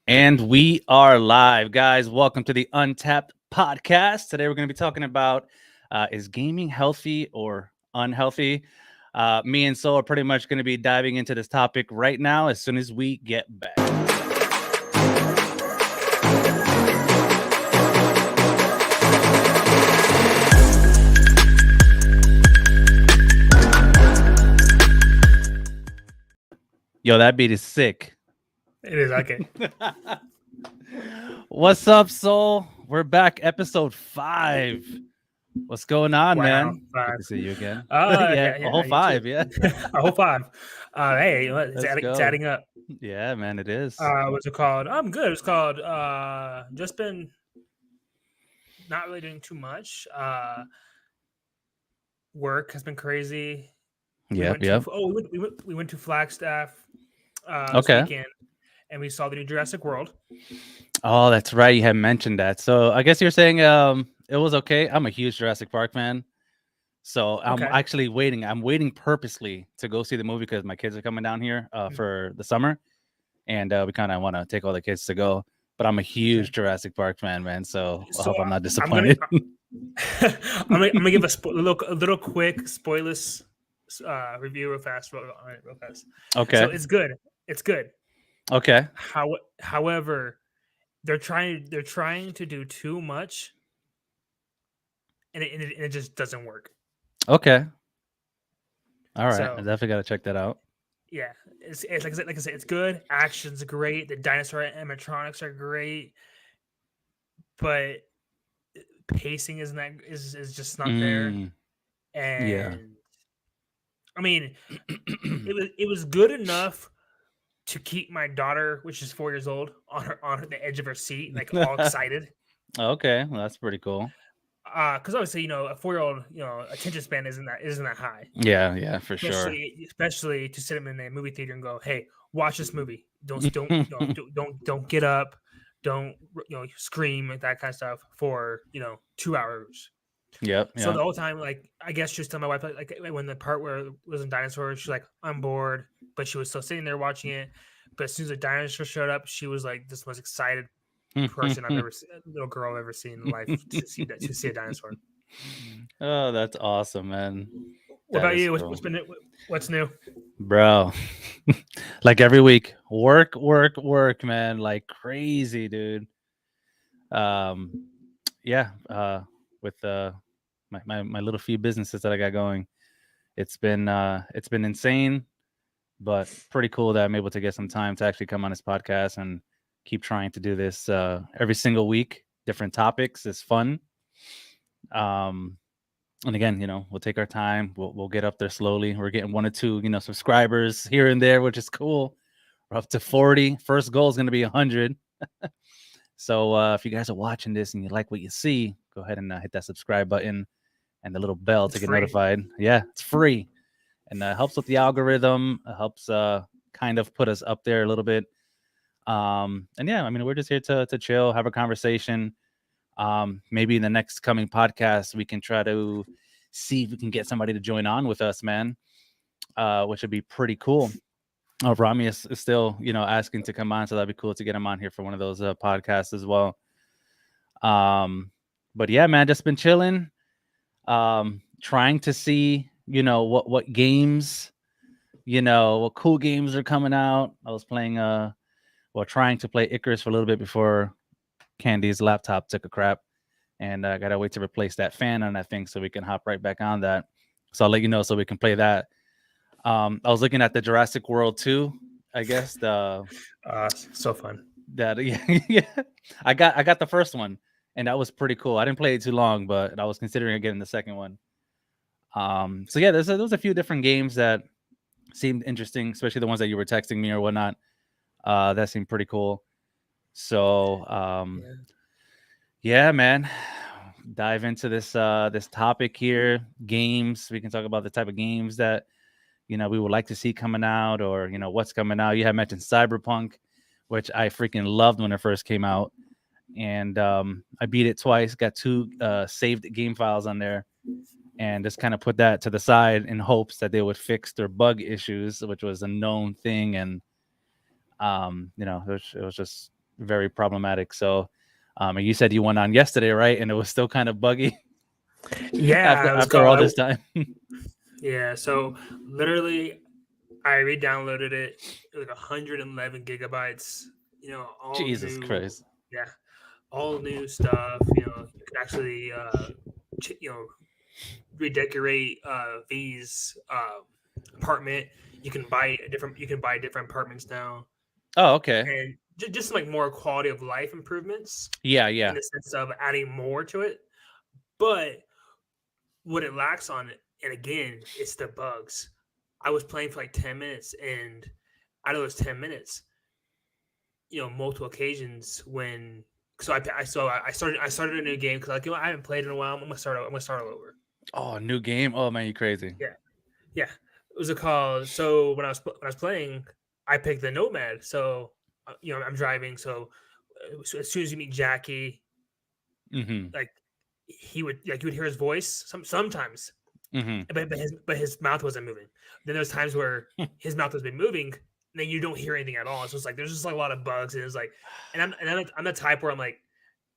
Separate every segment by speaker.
Speaker 1: And we are live, guys. Welcome to the Untapped podcast. Today, we're going to be talking about is gaming healthy or unhealthy? Me and Soul are pretty much going to be diving into this topic right now as soon as we get back. Yo, that beat is sick.
Speaker 2: It is okay.
Speaker 1: What's up, Soul? We're back, episode 5. What's going on,
Speaker 2: Wow,
Speaker 1: man?
Speaker 2: 5.
Speaker 1: Good to see you again.
Speaker 2: Yeah,
Speaker 1: A whole
Speaker 2: you
Speaker 1: 5,
Speaker 2: too.
Speaker 1: yeah.
Speaker 2: A whole 5. Hey, you know what?
Speaker 1: Let's
Speaker 2: It's
Speaker 1: go.
Speaker 2: adding up.
Speaker 1: Yeah, man, it is.
Speaker 2: What's it called? I'm good. It's called just been not really doing too much. Work has been crazy.
Speaker 1: Yep.
Speaker 2: We went to Flagstaff this
Speaker 1: Okay.
Speaker 2: weekend, and we saw the new Jurassic World.
Speaker 1: Oh, that's right. You had mentioned that. So I guess you're saying it was okay. I'm a huge Jurassic Park fan. So I'm
Speaker 2: Okay.
Speaker 1: actually waiting. I'm waiting purposely to go see the movie because my kids are coming down here for the summer. And we kind of want to take all the kids to go. But I'm a huge Jurassic Park fan, man. So I hope I'm not disappointed.
Speaker 2: I'm gonna give a little quick spoilers review real fast.
Speaker 1: Okay.
Speaker 2: So it's good. It's good.
Speaker 1: Okay.
Speaker 2: However, they're trying to do too much, and it just doesn't work.
Speaker 1: Okay. All right.
Speaker 2: So
Speaker 1: I definitely got to check that out.
Speaker 2: yeah, it's like I said, it's good. Action's great. The dinosaur animatronics are great, but pacing is just not there. And
Speaker 1: Yeah.
Speaker 2: I mean, it was good enough to keep my daughter, which is 4 years old, on the edge of her seat, like all excited.
Speaker 1: Okay. Well, that's pretty cool.
Speaker 2: Because obviously, a 4-year-old, attention span isn't that high.
Speaker 1: Yeah, for sure.
Speaker 2: Especially to sit them in a movie theater and go, "Hey, watch this movie. Don't get up, don't scream and that kind of stuff for 2 hours."
Speaker 1: Yep.
Speaker 2: So the whole time, like, I guess just tell my wife, like when the part where it was in dinosaurs, she's like, "I'm bored," but she was still sitting there watching it. But as soon as the dinosaur showed up, she was like this most excited person I've ever seen, little girl I've ever seen in life to see a dinosaur.
Speaker 1: Oh, that's awesome, man.
Speaker 2: What
Speaker 1: That
Speaker 2: about
Speaker 1: is
Speaker 2: you?
Speaker 1: cool.
Speaker 2: What's new?
Speaker 1: Bro? Like every week, work, man, like crazy, dude. Yeah, with my little few businesses that I got going, it's been insane, but pretty cool that I'm able to get some time to actually come on this podcast and keep trying to do this every single week. Different topics. It's fun. And again, we'll take our time. We'll get up there slowly. We're getting 1 or 2, subscribers here and there, which is cool. We're up to 40. First goal is going to be 100. So if you guys are watching this and you like what you see, go ahead and hit that subscribe button and the little bell to get notified. Yeah, it's free. And helps with the algorithm. It helps kind of put us up there a little bit. And yeah, I mean, we're just here to chill, have a conversation. Maybe in the next coming podcast, we can try to see if we can get somebody to join on with us, man, which would be pretty cool. Rami is still, asking to come on, so that'd be cool to get him on here for one of those podcasts as well. But yeah, man, just been chilling, trying to see, what games, what cool games are coming out. I was playing, trying to play Icarus for a little bit before Candy's laptop took a crap, and I gotta wait to replace that fan on that thing so we can hop right back on that. So I'll let you know so we can play that. I was looking at the Jurassic World 2, I guess.
Speaker 2: So fun.
Speaker 1: That yeah. I got the first one, and that was pretty cool. I didn't play it too long, but I was considering getting the second one. So yeah, there's a few different games that seemed interesting, especially the ones that you were texting me or whatnot. That seemed pretty cool. So yeah, man. Dive into this this topic here. Games. We can talk about the type of games that we would like to see coming out, or what's coming out. You had mentioned Cyberpunk, which I freaking loved when it first came out, and I beat it twice. Got 2 saved game files on there, and just kind of put that to the side in hopes that they would fix their bug issues, which was a known thing. And it was just very problematic. So, and you said you went on yesterday, right? And it was still kind of buggy
Speaker 2: Yeah, it was
Speaker 1: after all
Speaker 2: called.
Speaker 1: this time.
Speaker 2: Yeah, so literally, I re-downloaded it. It was like 111 gigabytes. All
Speaker 1: Jesus
Speaker 2: new.
Speaker 1: Christ.
Speaker 2: Yeah, all new stuff. You can actually, redecorate V's apartment. You can buy a different. You can buy different apartments now,
Speaker 1: Oh, okay.
Speaker 2: and just like more quality of life improvements
Speaker 1: Yeah,
Speaker 2: in
Speaker 1: yeah.
Speaker 2: the sense of adding more to it. But what it lacks on it, and again, it's the bugs. I was playing for like 10 minutes, and out of those 10 minutes, multiple occasions when I started a new game because like I haven't played in a while. I'm gonna start all over.
Speaker 1: Oh, new game. Oh man, you crazy.
Speaker 2: Yeah, yeah. It was a call. So when I was playing, I picked the Nomad. So I'm driving. So as soon as you meet Jackie,
Speaker 1: Mm-hmm.
Speaker 2: like you would hear his voice sometimes,
Speaker 1: Mm-hmm.
Speaker 2: but his mouth wasn't moving. Then there's times where his mouth has been moving, and then you don't hear anything at all. So it's like there's just like a lot of bugs, and it's like, I'm the type where I'm like,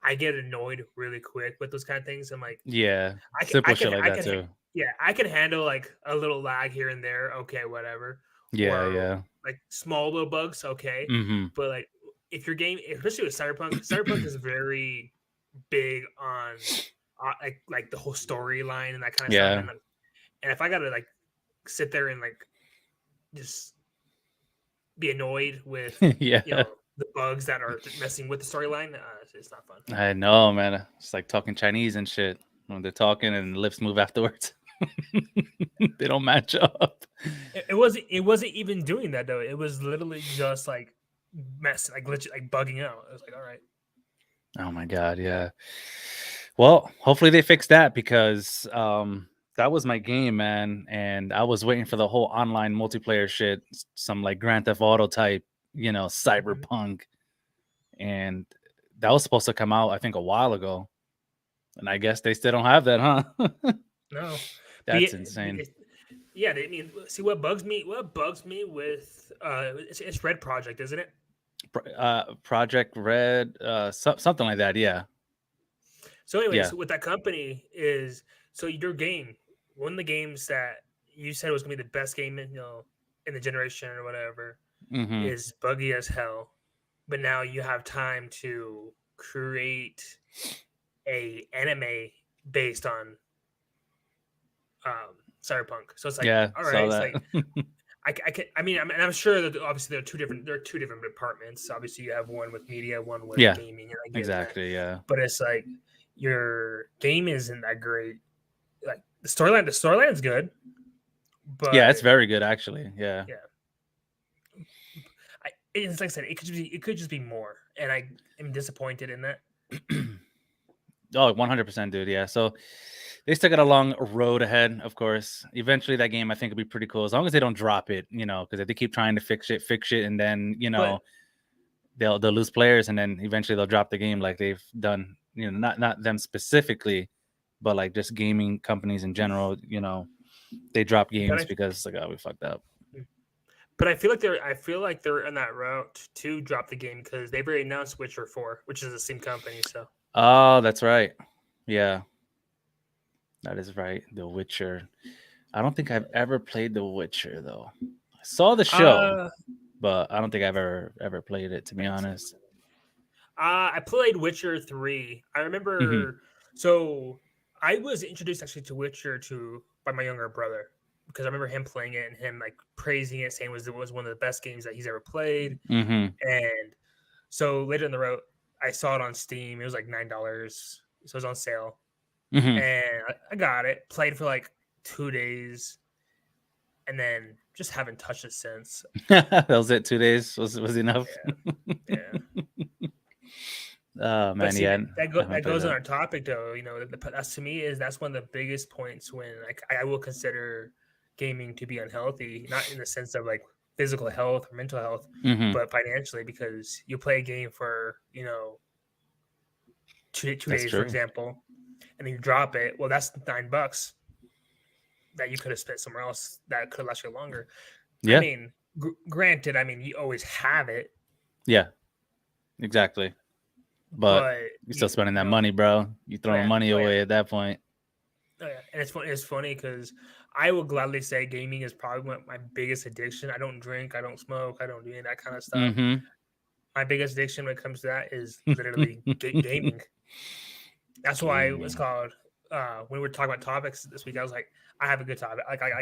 Speaker 2: I get annoyed really quick with those kind of things. I'm like,
Speaker 1: Yeah.
Speaker 2: I can I
Speaker 1: Simple shit
Speaker 2: can
Speaker 1: like
Speaker 2: I
Speaker 1: that
Speaker 2: can
Speaker 1: too.
Speaker 2: yeah, I can handle like a little lag here and there. Okay, whatever,
Speaker 1: Yeah,
Speaker 2: or
Speaker 1: yeah.
Speaker 2: like small little bugs. Okay,
Speaker 1: Mm-hmm.
Speaker 2: but like if your game, especially with Cyberpunk is very big on like the whole storyline and that kind of stuff,
Speaker 1: Yeah.
Speaker 2: and if I gotta like sit there and like just be annoyed with
Speaker 1: Yeah.
Speaker 2: the bugs that are messing with the storyline, it's not fun.
Speaker 1: I know, man. It's like talking Chinese and shit. When they're talking and lips move afterwards. They don't match up.
Speaker 2: It wasn't even doing that though. It was literally just like like glitch, like bugging out. I was like, all right.
Speaker 1: Oh my god, yeah. Well, hopefully they fix that because that was my game, man. And I was waiting for the whole online multiplayer shit, some like Grand Theft Auto type,
Speaker 2: Mhm.
Speaker 1: cyberpunk. And that was supposed to come out, I think, a while ago. And I guess they still don't have that, huh?
Speaker 2: No, but
Speaker 1: That's insane.
Speaker 2: yeah. I mean, see what bugs me. What bugs me with it's Red Project, isn't it?
Speaker 1: Project Red, something like that. Yeah,
Speaker 2: So, anyways,
Speaker 1: yeah.
Speaker 2: with that company is so your game, one of the games that you said was gonna be the best game in the generation or whatever,
Speaker 1: Hmm.
Speaker 2: is buggy as hell. But now you have time to create a anime based on cyberpunk. So it's like,
Speaker 1: Yeah,
Speaker 2: all right,
Speaker 1: saw
Speaker 2: it's
Speaker 1: that.
Speaker 2: like I mean, I'm sure that obviously there are two different departments. Obviously, you have one with media, one with
Speaker 1: Yeah,
Speaker 2: gaming, and I get that.
Speaker 1: exactly. Yeah,
Speaker 2: But it's like your game isn't that great. Like the storyline is good,
Speaker 1: yeah. It's
Speaker 2: but
Speaker 1: very good, actually. Yeah.
Speaker 2: yeah, it's like I said, it could just be more, and I am disappointed in that.
Speaker 1: Oh, 100%, dude. Yeah. So they still got a long road ahead, of course. Eventually, that game I think will be pretty cool as long as they don't drop it, because if they keep trying to fix it, and then
Speaker 2: But
Speaker 1: they'll lose players, and then eventually they'll drop the game like they've done. Not them specifically, but like just gaming companies in general. They drop
Speaker 2: but
Speaker 1: games
Speaker 2: I
Speaker 1: because like, oh, we fucked up.
Speaker 2: I feel like they're on that route to drop the game because they've already announced Witcher 4, which is the same company. So
Speaker 1: Oh, that's right. Yeah, that is right. The Witcher. I don't think I've ever played The Witcher though. I saw the show,
Speaker 2: uh
Speaker 1: but I don't think I've ever played it, to be honest.
Speaker 2: I played Witcher 3. I
Speaker 1: Hmm.
Speaker 2: remember so I was introduced actually to Witcher 2 by my younger brother because I remember him playing it and him like praising it, saying it was one of the best games that he's ever played.
Speaker 1: Hmm.
Speaker 2: And so later in the road, I saw it on Steam. It was like $9, so it was on sale,
Speaker 1: Hmm.
Speaker 2: and I got it. Played for like 2 days, and then just haven't touched it since.
Speaker 1: That was it. 2 days was enough.
Speaker 2: Yeah, yeah.
Speaker 1: Oh
Speaker 2: But
Speaker 1: man,
Speaker 2: see
Speaker 1: yeah, I haven't
Speaker 2: that
Speaker 1: played
Speaker 2: goes on
Speaker 1: that.
Speaker 2: our topic though. That's to me is that's one of the biggest points when like I will consider gaming to be unhealthy, not in the sense of like physical health or mental health,
Speaker 1: Hmm.
Speaker 2: but financially because you play a game for two
Speaker 1: That's
Speaker 2: days, for
Speaker 1: true.
Speaker 2: example, and then you drop it. Well, that's $9 that you could have spent somewhere else that could last you longer. I
Speaker 1: Yeah,
Speaker 2: mean, granted, I mean you always have it,
Speaker 1: yeah, exactly. But
Speaker 2: But
Speaker 1: you're still spending
Speaker 2: you
Speaker 1: that
Speaker 2: know,
Speaker 1: money, bro. You
Speaker 2: oh
Speaker 1: throwing
Speaker 2: yeah,
Speaker 1: money
Speaker 2: oh yeah,
Speaker 1: away at that point.
Speaker 2: oh yeah. And it's funny. It's funny because I will gladly say gaming is probably my biggest addiction. I don't drink, I don't smoke, I don't do any of that kind of stuff.
Speaker 1: Mm-hmm.
Speaker 2: My biggest addiction when it comes to that is literally gaming. That's why it's
Speaker 1: Gaming.
Speaker 2: called. When we were talking about topics this week, I was like, I have a good topic.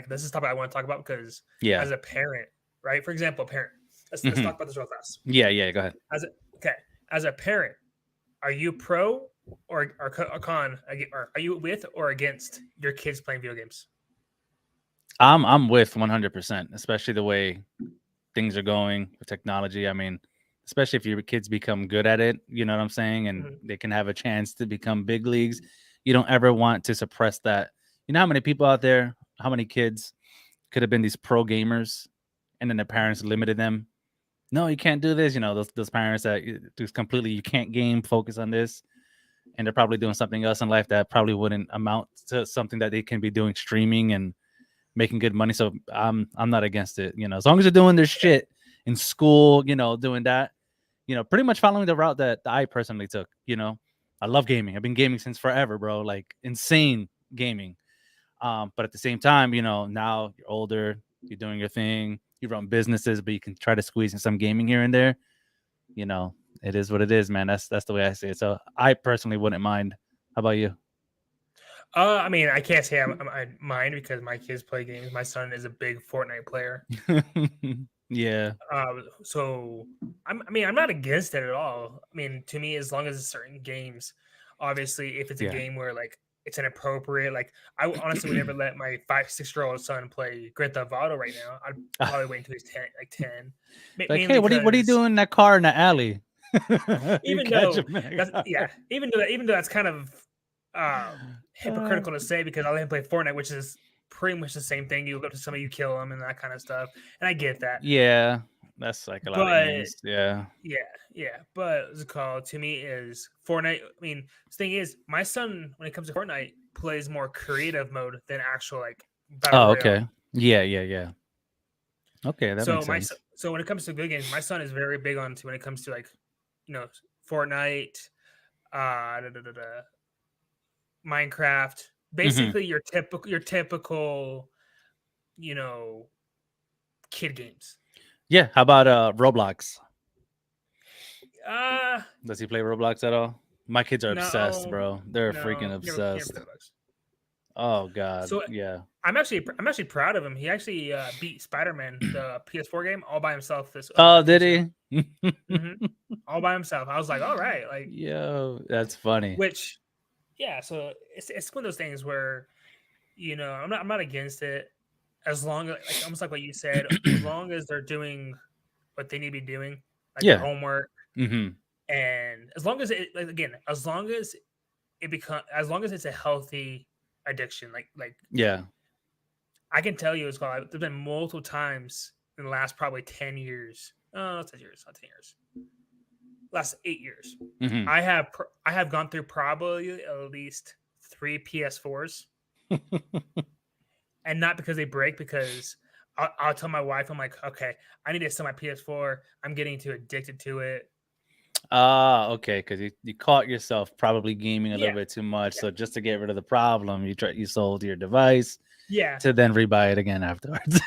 Speaker 2: This is a topic I want to talk about because
Speaker 1: Yeah.
Speaker 2: as a parent, right? For example, a parent. Let's
Speaker 1: Mm-hmm.
Speaker 2: talk about this real fast.
Speaker 1: Yeah, yeah, go ahead.
Speaker 2: As a, okay, as a parent, are you pro or con? Or are you with or against your kids playing video games?
Speaker 1: I'm with 100%, especially the way things are going with technology. I mean, especially if your kids become good at it, you know what I'm saying, and
Speaker 2: Mhm.
Speaker 1: they can have a chance to become big leagues. You don't ever want to suppress that. You know how many people out there, how many kids could have been these pro gamers, and then their parents limited them. No, you can't do this. You know, those parents that just completely you can't game, focus on this, and they're probably doing something else in life that probably wouldn't amount to something that they can be doing streaming and making good money. So I'm not against it. You know, as long as they're doing their shit in school, you know, doing that, you know, pretty much following the route that I personally took. You know, I love gaming. I've been gaming since forever, bro. Like insane gaming. But at the same time, you know, now you're older, you're doing your thing, you run businesses, but you can try to squeeze in some gaming here and there. You know, it is what it is, man. That's the way I see it. So I personally wouldn't mind. How about you?
Speaker 2: I mean, I can't say I mind because my kids play games. My son is a big Fortnite player.
Speaker 1: Yeah,
Speaker 2: So I mean, I'm not against it at all. I mean, to me, as long as it's certain games, obviously, if it's a
Speaker 1: yeah.
Speaker 2: game where like it's inappropriate, like honestly would never let my 5, 6 year old son play Grand Theft Auto right now. I'd probably wait until he's 10, like 10,
Speaker 1: Like, hey,
Speaker 2: mainly
Speaker 1: what are you
Speaker 2: because
Speaker 1: doing in that car in the alley? You
Speaker 2: even
Speaker 1: catch
Speaker 2: though
Speaker 1: him in
Speaker 2: that's
Speaker 1: the car.
Speaker 2: yeah, even though that's kind of
Speaker 1: Uh,
Speaker 2: hypocritical to say because I let him play Fortnite, which is pretty much the same thing. You go up to somebody, you kill them, and that kind of stuff. And I get that,
Speaker 1: yeah, that's like a lot of
Speaker 2: but
Speaker 1: games. Yeah.
Speaker 2: yeah, yeah. But what's it called to me is Fortnite. I mean, the thing is, my son, when it comes to Fortnite, plays more creative mode than actual like battle
Speaker 1: Oh,
Speaker 2: royale.
Speaker 1: okay. Yeah, yeah, yeah. Okay, that
Speaker 2: So
Speaker 1: makes sense.
Speaker 2: so when it comes to good games, my son is very big on to when it comes to like Fortnite, da, da, da, da, Minecraft,
Speaker 1: Hmm.
Speaker 2: basically your typical you know kid games.
Speaker 1: Yeah. How about Roblox?
Speaker 2: Uh
Speaker 1: Does he play Roblox at all? My kids are obsessed,
Speaker 2: no,
Speaker 1: bro. They're freaking
Speaker 2: no, never
Speaker 1: obsessed.
Speaker 2: played those.
Speaker 1: Oh God.
Speaker 2: So
Speaker 1: Yeah.
Speaker 2: I'm actually proud of him. He actually beat Spider Man, the PS4 game, all by himself this
Speaker 1: Oh, did
Speaker 2: Tuesday.
Speaker 1: he?
Speaker 2: Hmm. All by himself. I was like, all right, like
Speaker 1: Yo, that's funny.
Speaker 2: which yeah. So it's one of those things where I'm not against it as long as like almost like what you said, as long as they're doing what they need to be doing, like their
Speaker 1: Yeah.
Speaker 2: homework,
Speaker 1: Hmm.
Speaker 2: and as long as it like, again, as long as it's a healthy addiction, like
Speaker 1: Yeah.
Speaker 2: I can tell you, there's been multiple times in the last probably 10 years. Oh, not 10 years, not 10 years. Last 8 years,
Speaker 1: Hmm.
Speaker 2: I have gone through probably at least three PS4s, and not because they break, because I'll tell my wife, I'm like, okay, I need to sell my PS4. I'm getting too addicted to it.
Speaker 1: Ah, okay, because you caught yourself probably gaming a little
Speaker 2: Yeah,
Speaker 1: bit too much.
Speaker 2: yeah,
Speaker 1: So just to get rid of the problem, you sold your device
Speaker 2: yeah.
Speaker 1: to then rebuy it again afterwards.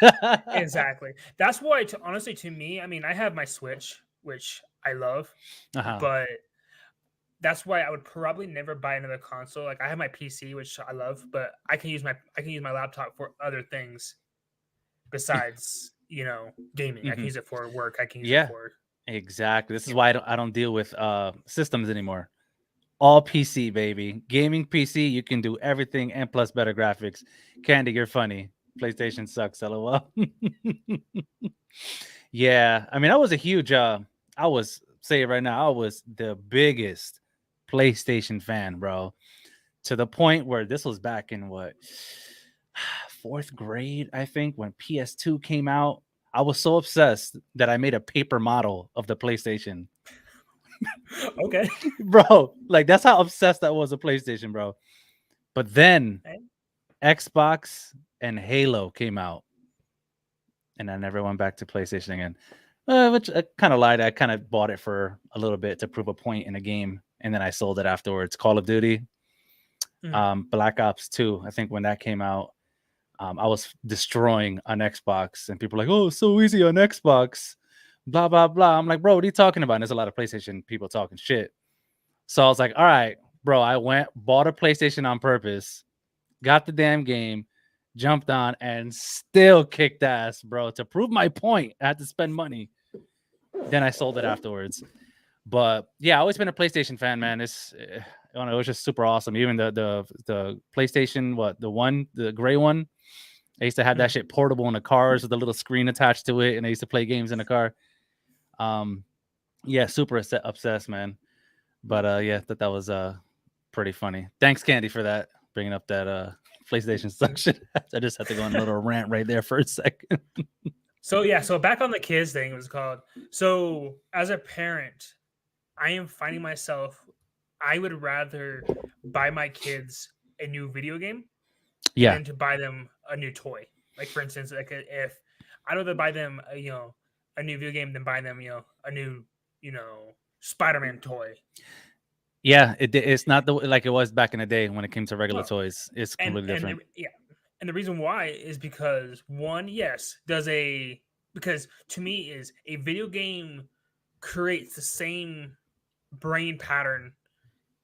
Speaker 2: Exactly. That's why, honestly, to me, I mean, I have my Switch, which I love,
Speaker 1: Uh-huh.
Speaker 2: but that's why I would probably never buy another console. Like I have my PC, which I love, but I can use my laptop for other things besides gaming. I can
Speaker 1: Hmm.
Speaker 2: use it for work. I can use it
Speaker 1: Yeah,
Speaker 2: for
Speaker 1: exactly. This is
Speaker 2: you
Speaker 1: why I don't deal with systems anymore. All PC, baby. Gaming PC, you can do everything and plus better graphics. Candy, you're funny. PlayStation sucks, lol. Yeah, I mean, I was a huge I was say it right now, I was the biggest PlayStation fan, bro. To the point where this was back in what, fourth grade, I think, when PS2 came out. I was so obsessed that I made a paper model of the PlayStation.
Speaker 2: okay.
Speaker 1: Bro, like that's how obsessed I was with PlayStation, bro. But then Xbox and Halo came out, and I never went back to PlayStation again. Which I kind of lied. I kind of bought it for a little bit to prove a point in a game, and then I sold it afterwards. Call of Duty, Black Ops 2. I think when that came out, I was destroying on Xbox, and people were like, "Oh, it's so easy on Xbox." Blah blah blah. I'm like, bro, what are you talking about? And there's a lot of PlayStation people talking shit. So I was like, all right, bro. I went, bought a PlayStation on purpose, got the damn game, jumped on, and still kicked ass, bro. To prove my point, I had to spend money. Then I sold it afterwards. But yeah, I always been a PlayStation fan, man. It was just super awesome. Even the PlayStation, the gray one. I used to have that shit portable in the cars with a little screen attached to it, and I used to play games in the car. Yeah, super obsessed, man. But yeah, that was pretty funny. Thanks, Candy, for that, bringing up that PlayStation section. I just had to go on a little rant right there for a second.
Speaker 2: So yeah, so back on the kids thing, it was called. So as a parent, I am finding myself, I would rather buy my kids a new video game
Speaker 1: Yeah.
Speaker 2: than to buy them a new toy. Like for instance, like if I'd rather buy them a new video game than buy them a new Spider-Man toy.
Speaker 1: Yeah, it's not like it was back in the day when it came to regular toys. It's completely different.
Speaker 2: And the reason why is because one, yes, because to me is a video game creates the same brain pattern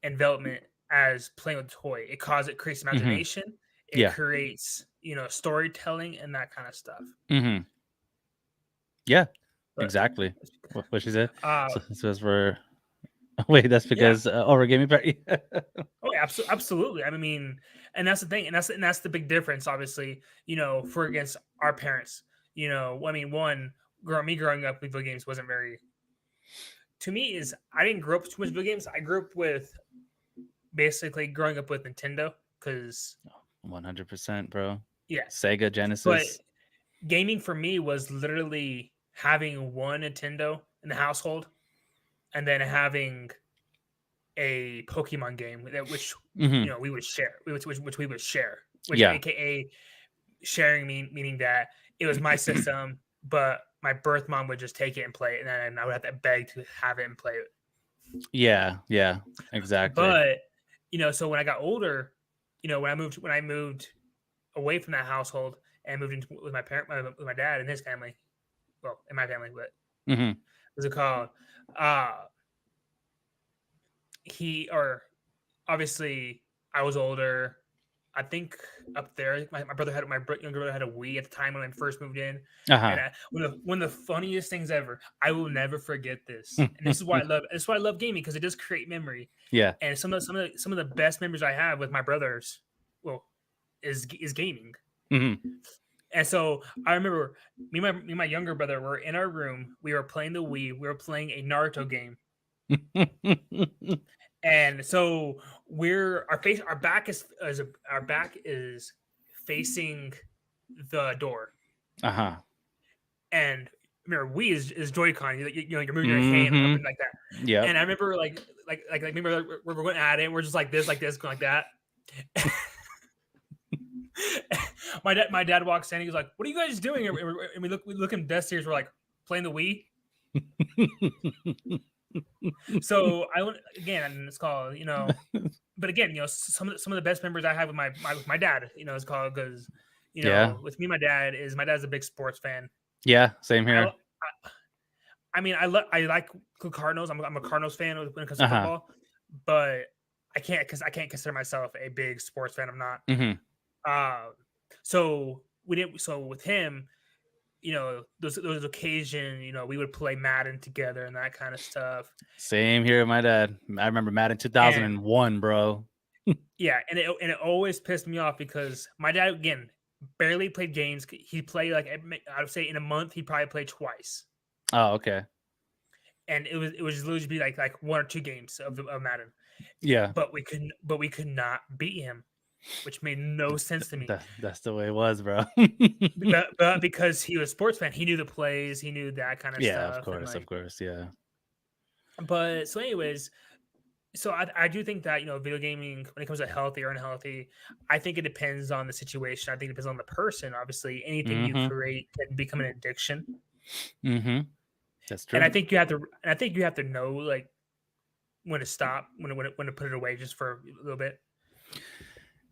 Speaker 2: and development as playing with a toy. It creates imagination. It creates storytelling and that kind of stuff.
Speaker 1: Yeah, exactly. What she said. So as for wait, that's because Gaming Party.
Speaker 2: Oh, absolutely. I mean, and that's the thing, and that's the big difference, obviously. For against our parents. I mean, growing up with video games wasn't very. To me, I didn't grow up with too much video games. I grew up with basically growing up with Nintendo because
Speaker 1: 100%, bro.
Speaker 2: Yeah,
Speaker 1: Sega Genesis.
Speaker 2: But gaming for me was literally having one Nintendo in the household, and then having a Pokemon game which we would share, which we would share, AKA sharing meaning that it was my system, but my birth mom would just take it and play it, and then I would have to beg to have it and play it.
Speaker 1: Yeah, exactly.
Speaker 2: But so when I got older, when I moved away from that household and moved into with my dad and his family, well, in my family, but what's it called? Obviously I was older. I think up there, my younger brother had a Wii at the time when I first moved in. And one of the funniest things ever, I will never forget this. And this is why I love. This is why I love gaming, because it does create memory.
Speaker 1: Yeah.
Speaker 2: And some of the best memories I have with my brothers, is gaming. And so I remember me and my younger brother were in our room. We were playing the Wii. We were playing a Naruto game. And so our back is facing the door. And remember, Wii is Joy-Con. You're moving your hand up and like that.
Speaker 1: Yeah.
Speaker 2: And I remember remember we're going at it. We're just like this, going like that. My dad walks in. He's like, "What are you guys doing?" And we look him dead serious. We're like, playing the Wii. So I went again, and it's called but again, some of the best memories I have with my dad, it's called because with me, my dad's a big sports fan.
Speaker 1: Yeah, same here.
Speaker 2: I mean, I like the Cardinals. I'm a Cardinals fan when it comes to football, but I can't consider myself a big sports fan. I'm not. So with him, those occasions, we would play Madden together and that kind of stuff.
Speaker 1: Same here with my dad. I remember Madden 2001, bro.
Speaker 2: Yeah, and it always pissed me off because my dad, again, barely played games. He played I would say in a month he probably played twice.
Speaker 1: Oh, okay.
Speaker 2: And it was literally be like one or two games of Madden.
Speaker 1: Yeah,
Speaker 2: but we could not beat him, which made no sense to me.
Speaker 1: That's the way it was, bro.
Speaker 2: but because he was a sports fan, he knew the plays, he knew that kind of stuff.
Speaker 1: Yeah, of course, yeah.
Speaker 2: But so, anyways, so I do think that video gaming, when it comes to healthy or unhealthy, I think it depends on the situation. I think it depends on the person. Obviously, anything you create can become an addiction.
Speaker 1: That's
Speaker 2: And
Speaker 1: true.
Speaker 2: I think you have to know like when to stop, when to put it away just for a little bit.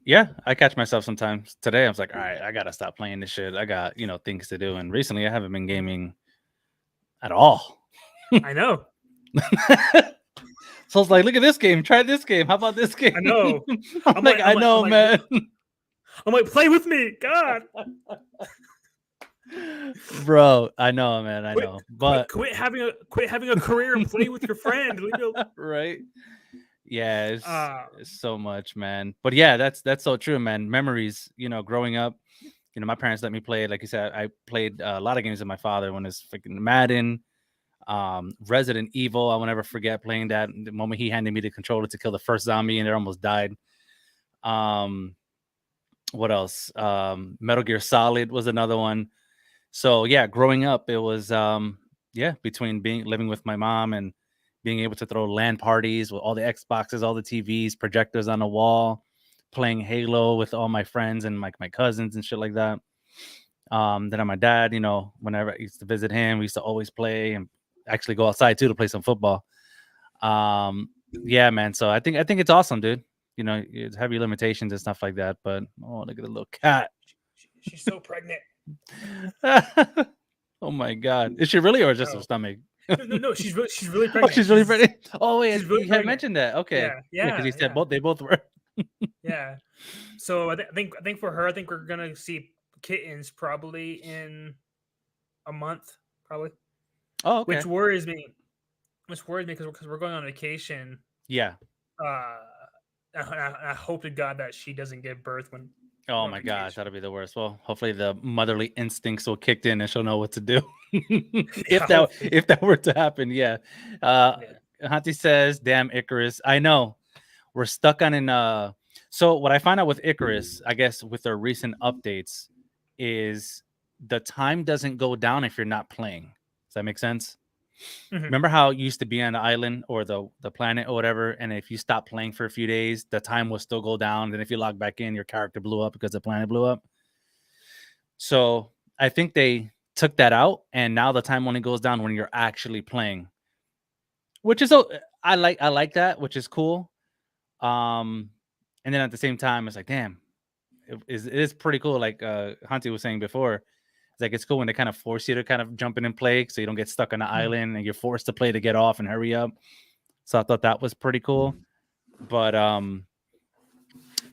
Speaker 1: Yeah, I catch myself sometimes. Today I was like, all right, I gotta stop playing this shit. I got, things to do. And recently I haven't been gaming at all.
Speaker 2: I know.
Speaker 1: So I was like, look at this game, try this game. How about this game?
Speaker 2: I know.
Speaker 1: I'm like, I know, man.
Speaker 2: I'm like, play with me, God.
Speaker 1: Bro, I know, man. I know. But
Speaker 2: quit having a career and play with your friend.
Speaker 1: right. Yeah,
Speaker 2: Uh,
Speaker 1: it's so much, man. But yeah, that's so true, man. Memories, growing up, my parents let me play. Like you said, I played a lot of games with my father when it's freaking Madden, Resident Evil. I will never forget playing that. The moment he handed me the controller to kill the first zombie and it almost died. What else? Metal Gear Solid was another one. So yeah, growing up, it was between living with my mom and being able to throw LAN parties with all the Xboxes, all the TVs, projectors on the wall, playing Halo with all my friends and like my cousins and shit like that. Then my dad, whenever I used to visit him, we used to always play and actually go outside too to play some football. Yeah, man. So I think it's awesome, dude. You have your limitations and stuff like that, but look at the little cat.
Speaker 2: she's so pregnant.
Speaker 1: Oh my god, is she really, or just her stomach?
Speaker 2: No, she's really pregnant.
Speaker 1: Oh, she's really pregnant. Oh wait,
Speaker 2: she's really
Speaker 1: you had mentioned that. Okay,
Speaker 2: yeah,
Speaker 1: because you said they both were.
Speaker 2: Yeah. So I think for her, I think we're gonna see kittens probably in a month, probably.
Speaker 1: Oh, okay.
Speaker 2: Which worries me because we're going on vacation.
Speaker 1: Yeah.
Speaker 2: I hope to God that she doesn't give birth when.
Speaker 1: Oh my gosh, that'll be the worst. Well, hopefully the motherly instincts will kick in and she'll know what to do. if that were to happen, yeah. Hanti says, "Damn Icarus." I know we're stuck on an. So what I find out with Icarus, I guess, with their recent updates, is the time doesn't go down if you're not playing. Does that make sense? Mm-hmm. Remember how it used to be on the island or the planet or whatever, and if you stop playing for a few days, the time will still go down. Then if you log back in, your character blew up because the planet blew up. So I think they took that out, and now the time only goes down when you're actually playing, which is I like that, which is cool. And then at the same time, it's like, damn, it is pretty cool. Like Hanti was saying before, it's like it's cool when they kind of force you to kind of jump in and play, so you don't get stuck on the island and you're forced to play to get off and hurry up. So I thought that was pretty cool. But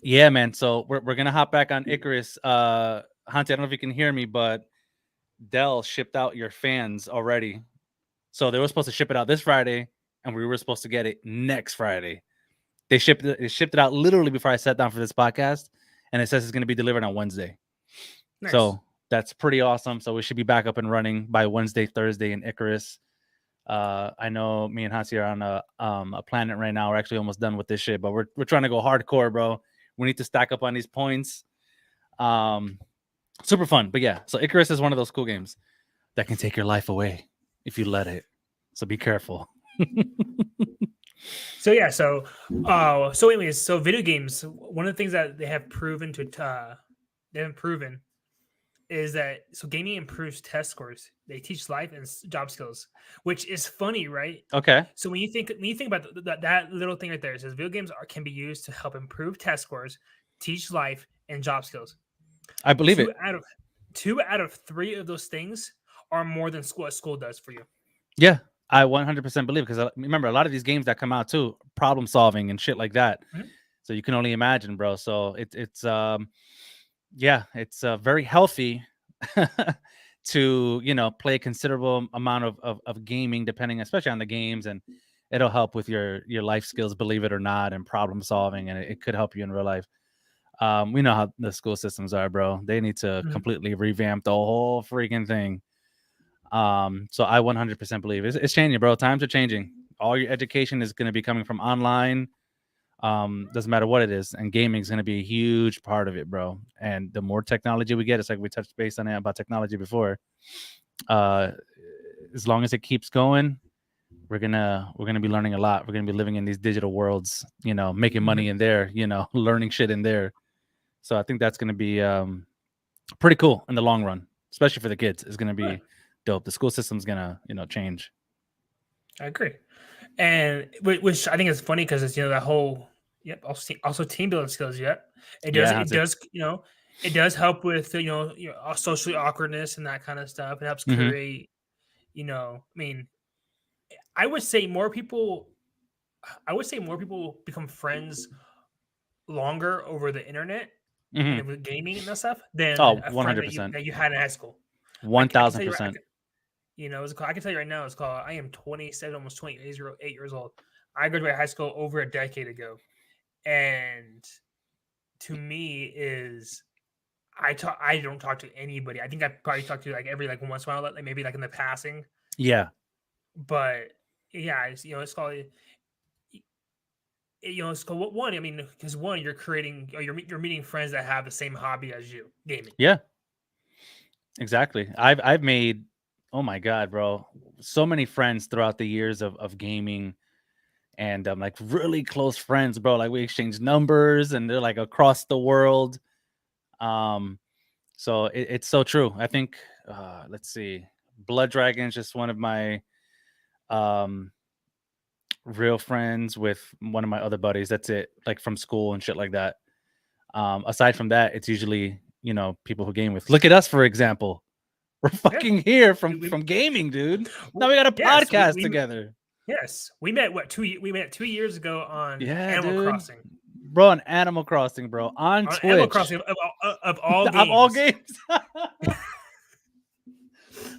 Speaker 1: yeah, man. So we're gonna hop back on Icarus. Hanti, I don't know if you can hear me, but Dell shipped out your fans already. So they were supposed to ship it out this Friday, and we were supposed to get it next Friday. They shipped it out literally before I sat down for this podcast, and it says it's going to be delivered on Wednesday. Nice. So that's pretty awesome. So we should be back up and running by Wednesday, Thursday in Icarus. I know me and Hansi are on a planet right now. We're actually almost done with this shit, but we're trying to go hardcore, bro. We need to stack up on these points. Super fun. But yeah, so Icarus is one of those cool games that can take your life away if you let it. So be careful.
Speaker 2: So yeah, so anyways, so video games, one of the things that they have proven is that gaming improves test scores. They teach life and job skills, which is funny, right?
Speaker 1: Okay.
Speaker 2: So when you think about that little thing right there, it says video games can be used to help improve test scores, teach life, and job skills.
Speaker 1: I believe it.
Speaker 2: Two out of three of those things are more than what school does for you.
Speaker 1: Yeah, I 100% believe, because remember, a lot of these games that come out too, problem solving and shit like that. Mm-hmm. So you can only imagine, bro. So it's very healthy to play a considerable amount of gaming, depending especially on the games, and it'll help with your life skills, believe it or not, and problem solving, and it could help you in real life. We know how the school systems are, bro. They need to completely revamp the whole freaking thing. So I 100% believe it's changing, bro. Times are changing. All your education is going to be coming from online. Doesn't matter what it is, and gaming is going to be a huge part of it, bro. And the more technology we get, it's like we touched base on it about technology before. As long as it keeps going, we're gonna be learning a lot. We're gonna be living in these digital worlds, making money in there, learning shit in there. So I think that's gonna be pretty cool in the long run, especially for the kids. It's gonna be dope. The school system's gonna, change.
Speaker 2: I agree, and which I think is funny because it's that whole also team building skills. Yep,
Speaker 1: Yeah,
Speaker 2: it
Speaker 1: that's it.
Speaker 2: does it does help with social awkwardness and that kind of stuff. It helps
Speaker 1: Mm-hmm.
Speaker 2: create I mean I would say more people become friends longer over the internet
Speaker 1: Mm-hmm.
Speaker 2: and with gaming and that stuff than
Speaker 1: Oh,
Speaker 2: a friend
Speaker 1: 100%.
Speaker 2: that you had in high school. I can tell you,
Speaker 1: 1000%.
Speaker 2: I can tell you right now, it's called. I am 27, almost 28 years old. I graduated high school over a decade ago, and to me is I don't talk to anybody. I think I probably talk to like every like once in a while, like maybe like in the passing,
Speaker 1: Yeah.
Speaker 2: but yeah, it's called. It's called one. I mean, because one, you're creating, or you're meeting friends that have the same hobby as you, gaming.
Speaker 1: Yeah. Exactly. I've made, oh my god, bro, so many friends throughout the years of gaming, and like really close friends, bro. Like we exchange numbers, and they're like across the world. Um, so it's so true. I think, let's see, Blood Dragon is just one of my um real friends with one of my other buddies. That's it, like from school and shit like that. Aside from that, it's usually people who game with. Look at us, for example. We're
Speaker 2: Yeah,
Speaker 1: fucking here
Speaker 2: we
Speaker 1: from gaming, dude. Now
Speaker 2: well,
Speaker 1: we got a
Speaker 2: yes,
Speaker 1: podcast together.
Speaker 2: we met we met 2 years ago on
Speaker 1: Yeah,
Speaker 2: Animal
Speaker 1: dude.
Speaker 2: Crossing.
Speaker 1: Bro, on Animal Crossing, bro. On
Speaker 2: On Animal
Speaker 1: Twitch.
Speaker 2: Crossing of all
Speaker 1: Of all
Speaker 2: games.
Speaker 1: games.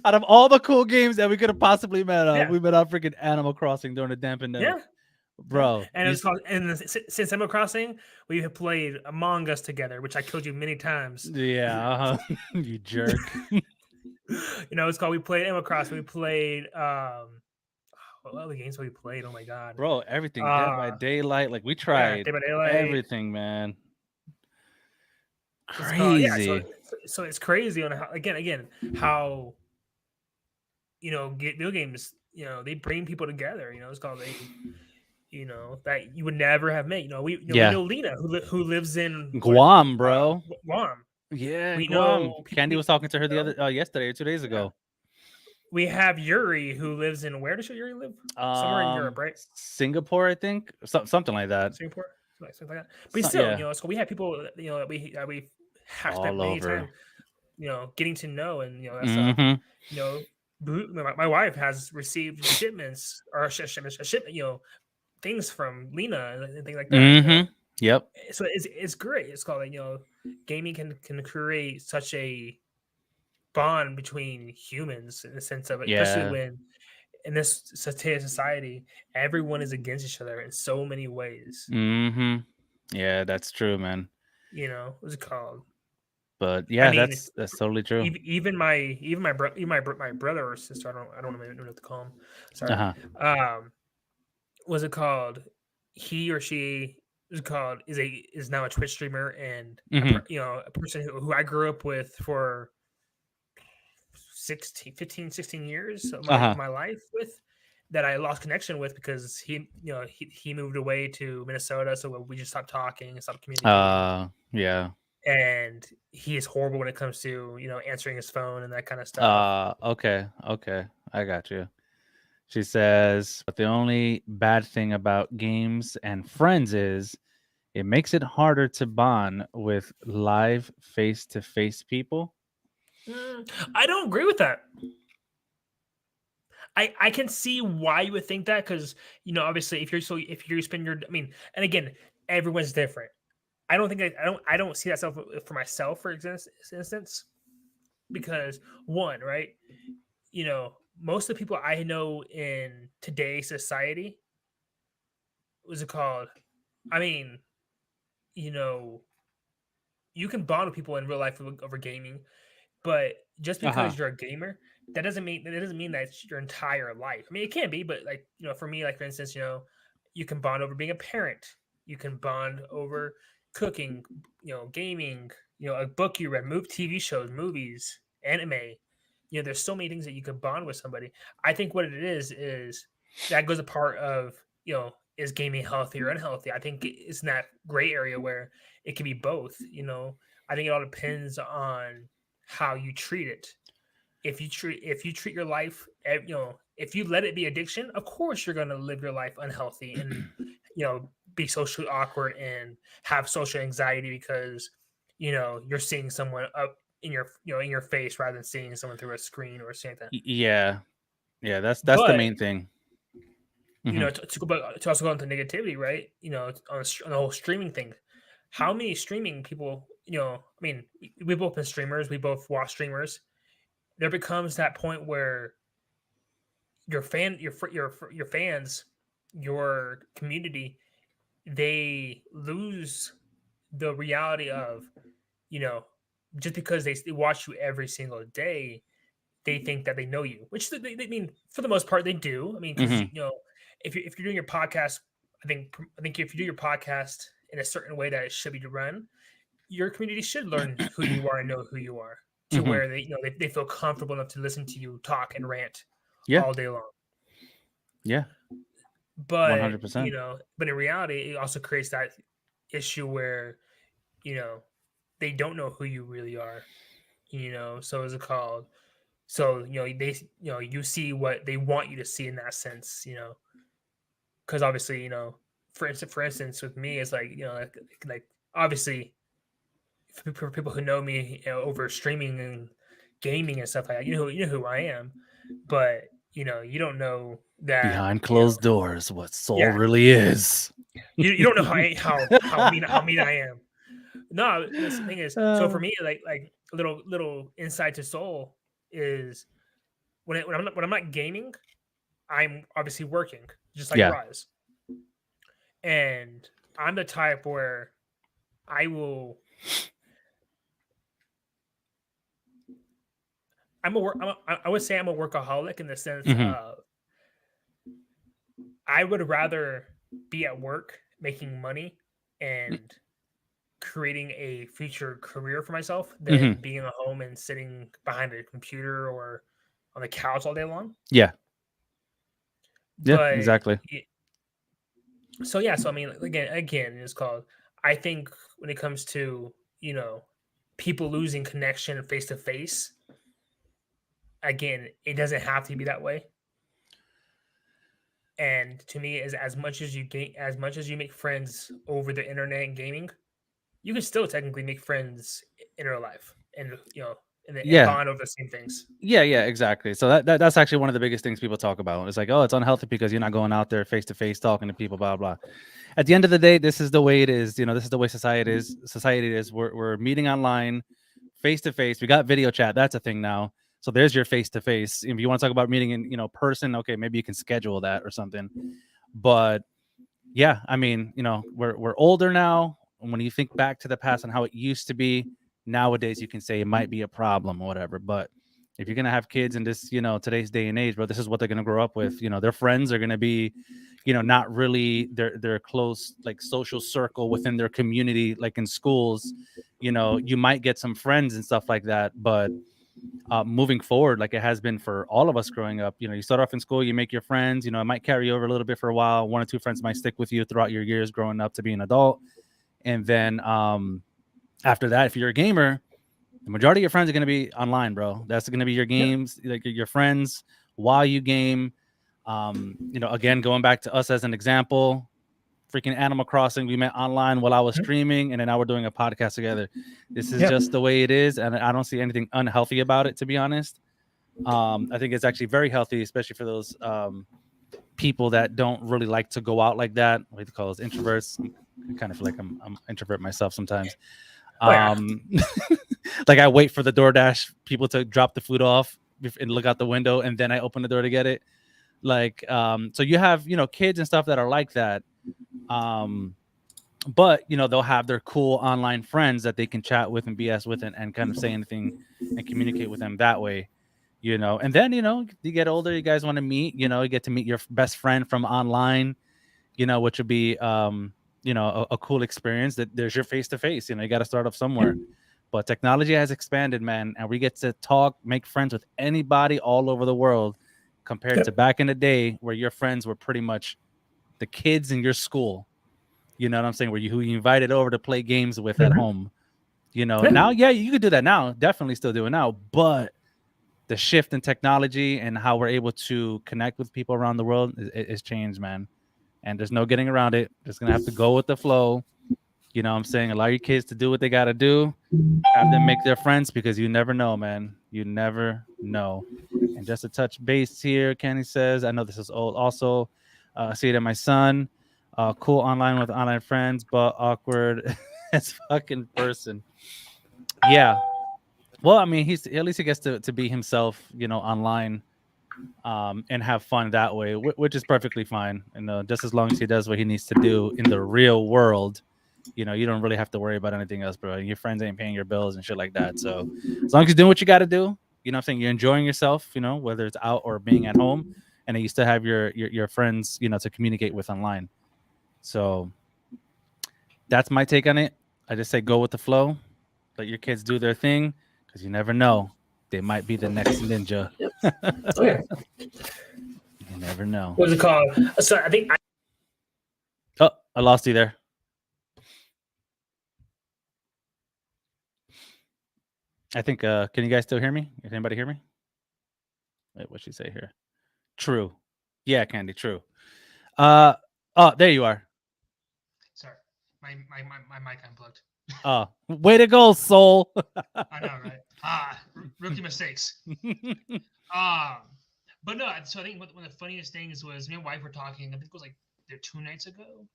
Speaker 1: Out of all the cool games that we could have possibly met on,
Speaker 2: Yeah,
Speaker 1: we met on freaking Animal Crossing during the damn pandemic.
Speaker 2: yeah, yeah.
Speaker 1: Bro.
Speaker 2: And since Animal Crossing, we have played Among Us together, which I killed you many times.
Speaker 1: Yeah, you jerk.
Speaker 2: It's called. We played Animal Crossing. We played what other games have we played? Oh my god.
Speaker 1: Bro, everything. Dead by
Speaker 2: Uh
Speaker 1: Daylight. Like we
Speaker 2: yeah,
Speaker 1: tried
Speaker 2: Day by Daylight.
Speaker 1: everything, man.
Speaker 2: It's called
Speaker 1: Crazy.
Speaker 2: so it's crazy on how again how video games they bring people together. It's called that you would never have met. We
Speaker 1: Yeah.
Speaker 2: know Lena who lives in
Speaker 1: Guam, bro.
Speaker 2: Guam.
Speaker 1: Yeah,
Speaker 2: We know
Speaker 1: Guam. Candy was talking to her the other yesterday or 2 days
Speaker 2: yeah.
Speaker 1: ago.
Speaker 2: We have Yuri who lives in where does Yuri live? Somewhere in Europe, right?
Speaker 1: Singapore, I think. Something like that.
Speaker 2: Singapore, something like that. But still,
Speaker 1: Yeah.
Speaker 2: so we have people that we have spent
Speaker 1: All
Speaker 2: many time
Speaker 1: over.
Speaker 2: getting to know and that stuff.
Speaker 1: Mm-hmm.
Speaker 2: My wife has received shipments or shipment, things from Lena and things like that.
Speaker 1: Mm-hmm. Yep.
Speaker 2: So it's great. It's called gaming can create such a bond between humans in the sense of it, especially
Speaker 1: Yeah.
Speaker 2: when in this society everyone is against each other in so many ways.
Speaker 1: Mm-hmm. Yeah, that's true, man.
Speaker 2: What's it called?
Speaker 1: But
Speaker 2: I
Speaker 1: yeah,
Speaker 2: mean,
Speaker 1: that's totally true.
Speaker 2: my brother or sister. I don't know what to call him. Sorry.
Speaker 1: Uh-huh.
Speaker 2: Was it called? He or she is now a Twitch streamer and
Speaker 1: Mm-hmm.
Speaker 2: a person who I grew up with for 16 years of
Speaker 1: Uh-huh.
Speaker 2: my life with that I lost connection with because he moved away to Minnesota, so we just stopped talking and stopped communicating.
Speaker 1: Yeah.
Speaker 2: And he is horrible when it comes to answering his phone and that kind of stuff.
Speaker 1: Okay. Okay. I got you. She says, but the only bad thing about games and friends is it makes it harder to bond with live face-to-face people.
Speaker 2: I don't agree with that. I can see why you would think that because obviously if you spend your and again everyone's different. I don't think I don't see that self for myself for instance because one right most of the people I know in today's society what's it called I mean you can bond with people in real life over gaming. But just
Speaker 1: Uh-huh.
Speaker 2: because you're a gamer, that doesn't mean that it's your entire life. I mean, it can be, but like for me, like for instance, you can bond over being a parent. You can bond over cooking, gaming, a book you read, TV shows, movies, anime. There's so many things that you can bond with somebody. I think what it is that goes a part of is gaming healthy or unhealthy. I think it's in that gray area where it can be both. I think it all depends on how you treat it. if you treat your life, if you let it be addiction, of course you're gonna live your life unhealthy and be socially awkward and have social anxiety because you're seeing someone up in your in your face rather than seeing someone through a screen or something like that.
Speaker 1: Yeah, yeah, that's the
Speaker 2: But
Speaker 1: main thing. Hmm.
Speaker 2: to also go into negativity, right? On the whole streaming thing, how many streaming people? I mean, we both been streamers. We both watch streamers. There becomes that point where your fans, your community, they lose the reality of you know just because they watch you every single day, they think that they know you, which they mean for the most part they do. I mean, because
Speaker 1: Hmm.
Speaker 2: if you're doing your podcast, I think if you do your podcast in a certain way that it should be run, your community should learn who you are and know who you are to
Speaker 1: Hmm.
Speaker 2: where they feel comfortable enough to listen to you talk and rant
Speaker 1: Yeah,
Speaker 2: all day long.
Speaker 1: yeah,
Speaker 2: But
Speaker 1: 100%.
Speaker 2: but in reality, it also creates that issue where you know they don't know who you really are. So is it called? So they you see what they want you to see in that sense. Because obviously for instance with me it's like like obviously for people who know me over streaming and gaming and stuff like that, you know who I am, but you don't know that
Speaker 1: Behind closed doors, what soul
Speaker 2: yeah,
Speaker 1: really is.
Speaker 2: you don't know how mean I am. No, the thing is, so for
Speaker 1: Uh,
Speaker 2: me, like little insight to soul is when I'm not gaming, I'm obviously working just like
Speaker 1: yeah.
Speaker 2: Rise, and I'm the type where I will. I would say I'm a workaholic in the sense
Speaker 1: Hmm.
Speaker 2: of I would rather be at work making money and creating a future career for myself
Speaker 1: Hmm.
Speaker 2: than being at home and sitting behind a computer or on the couch all day long.
Speaker 1: Yeah, yeah,
Speaker 2: But
Speaker 1: exactly.
Speaker 2: so yeah, so I mean, again, it's called. I think when it comes to people losing connection face to face, again, it doesn't have to be that way. And to me, is as much as you make friends over the internet and gaming, you can still technically make friends in real life, and and
Speaker 1: Yeah,
Speaker 2: bond over the same things.
Speaker 1: yeah, exactly. So that's actually one of the biggest things people talk about. It's like, oh, it's unhealthy because you're not going out there face to face talking to people, blah blah. At the end of the day, this is the way it is. This is the way society is. We're meeting online, face to face. We got video chat. That's a thing now. So there's your face to face. If you want to talk about meeting in person, okay, maybe you can schedule that or something. But yeah, I mean, we're older now. And when you think back to the past and how it used to be, nowadays you can say it might be a problem or whatever. But if you're gonna have kids in this, today's day and age, bro, this is what they're gonna grow up with. Their friends are gonna be, not really their close like social circle within their community, like in schools. You might get some friends and stuff like that, but moving forward, like it has been for all of us growing up. You start off in school, you make your friends. It might carry over a little bit for a while. One or two friends might stick with you throughout your years growing up to be an adult, and then after that, if you're a gamer, the majority of your friends are going to be online, bro. That's going to be your
Speaker 2: Yep.
Speaker 1: games, like your friends while you game. Again, going back to us as an example, freaking Animal Crossing, we met online while I was streaming, and then now we're doing a podcast together. This is
Speaker 2: Yep.
Speaker 1: just the way it is, and I don't see anything unhealthy about it, to be honest. I think it's actually very healthy, especially for those people that don't really like to go out like that. What do you call those introverts? I kind of feel like I'm introvert myself sometimes.
Speaker 2: Oh yeah.
Speaker 1: Um, like I wait for the DoorDash people to drop the food off and look out the window, and then I open the door to get it. Like, so you have kids and stuff that are like that. But they'll have their cool online friends that they can chat with and BS with and kind of say anything and communicate with them that way. And then you get older, you guys want to meet, you get to meet your best friend from online, which would be a cool experience. That there's your face to face. You got to start off somewhere. But technology has expanded, man, and we get to talk, make friends with anybody all over the world, compared to
Speaker 2: Yep.
Speaker 1: back in the day where your friends were pretty much the kids in your school. You know what I'm saying? Who you invited over to play games with at
Speaker 2: Mhm.
Speaker 1: home.
Speaker 2: Yeah.
Speaker 1: Now, yeah, you could do that now. Definitely still do it now, but the shift in technology and how we're able to connect with people around the world is changed, man. And there's no getting around it. Just gonna have to go with the flow. You know what I'm saying? Allow your kids to do what they gotta do. Have them make their friends because you never know, man. You never know. And just to touch base here, Kenny says, I know this is old. Also, I see it in my son. Cool online with online friends, but awkward as fucking person. Yeah. Well, I mean, he's at least he gets to be himself, online, and have fun that way, which is perfectly fine. And just as long as he does what he needs to do in the real world, you don't really have to worry about anything else, bro. Your friends ain't paying your bills and shit like that. So as long as you're doing what you got to do, what I'm saying, you're enjoying yourself, whether it's out or being at home, and then you still have your friends, to communicate with online. So that's my take on it. I just say go with the flow, let your kids do their thing, because you never know, they might be the next ninja.
Speaker 2: Okay.
Speaker 1: You never know.
Speaker 2: What's it called? So I think
Speaker 1: Oh, I lost you there. I think, can you guys still hear me? Can anybody hear me? Wait, what'd she say here? True. Yeah, Candy, true. Oh, there you are.
Speaker 2: Sorry, my mic unplugged.
Speaker 1: Oh, way to go, Soul.
Speaker 2: I know, right? Rookie mistakes. But no. So I think one of the funniest things was me and wife were talking. I think it was like 2 nights ago,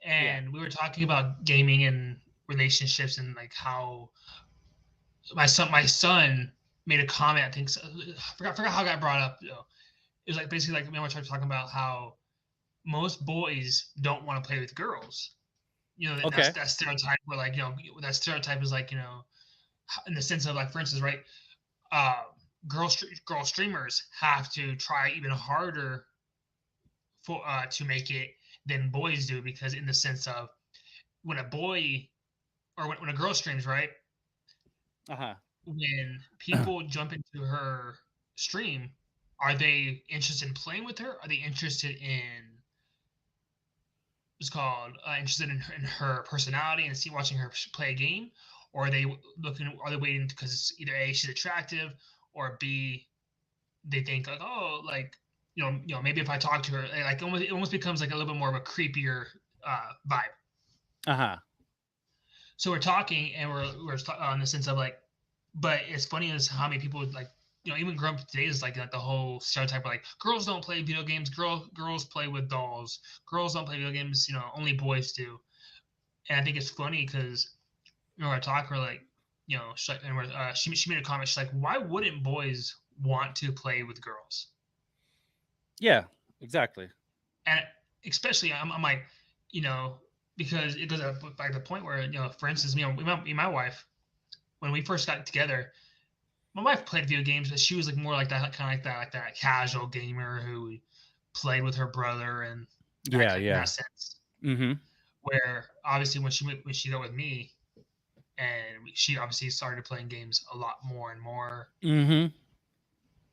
Speaker 2: and we were talking about gaming and relationships and like how my son made a comment. I think I forgot how it got brought up. It was like basically like me and wife started talking about how most boys don't want to play with girls.
Speaker 1: Okay.
Speaker 2: That's that stereotype where like that stereotype is like in the sense of like, for instance, right, girl streamers have to try even harder for to make it than boys do, because in the sense of when a boy or when a girl streams, right,
Speaker 1: Uh-huh.
Speaker 2: when people jump into her stream, are they interested in playing with her? Are they interested in what's called interested in her personality and watching her play a game, or are they waiting because either A, she's attractive, or B, they think like, oh, like maybe if I talk to her, like it almost becomes like a little bit more of a creepier vibe.
Speaker 1: Uh-huh.
Speaker 2: So we're talking and we're in the sense of like, but it's funny as how many people like even growing up today is like the whole stereotype of like girls don't play video games, girls play with dolls, girls don't play video games, only boys do. And I think it's funny because I talk to her like she made a comment. She's like, why wouldn't boys want to play with girls?
Speaker 1: Yeah, exactly.
Speaker 2: And especially I'm like, because it goes by the point where for instance, me and my wife, when we first got together, my wife played video games, but she was like more like that kind of like that casual gamer who played with her brother and
Speaker 1: Yeah,
Speaker 2: in
Speaker 1: yeah.
Speaker 2: that sense.
Speaker 1: Mm-hmm.
Speaker 2: Where obviously when she got with me, and she obviously started playing games a lot more and more.
Speaker 1: Mm-hmm.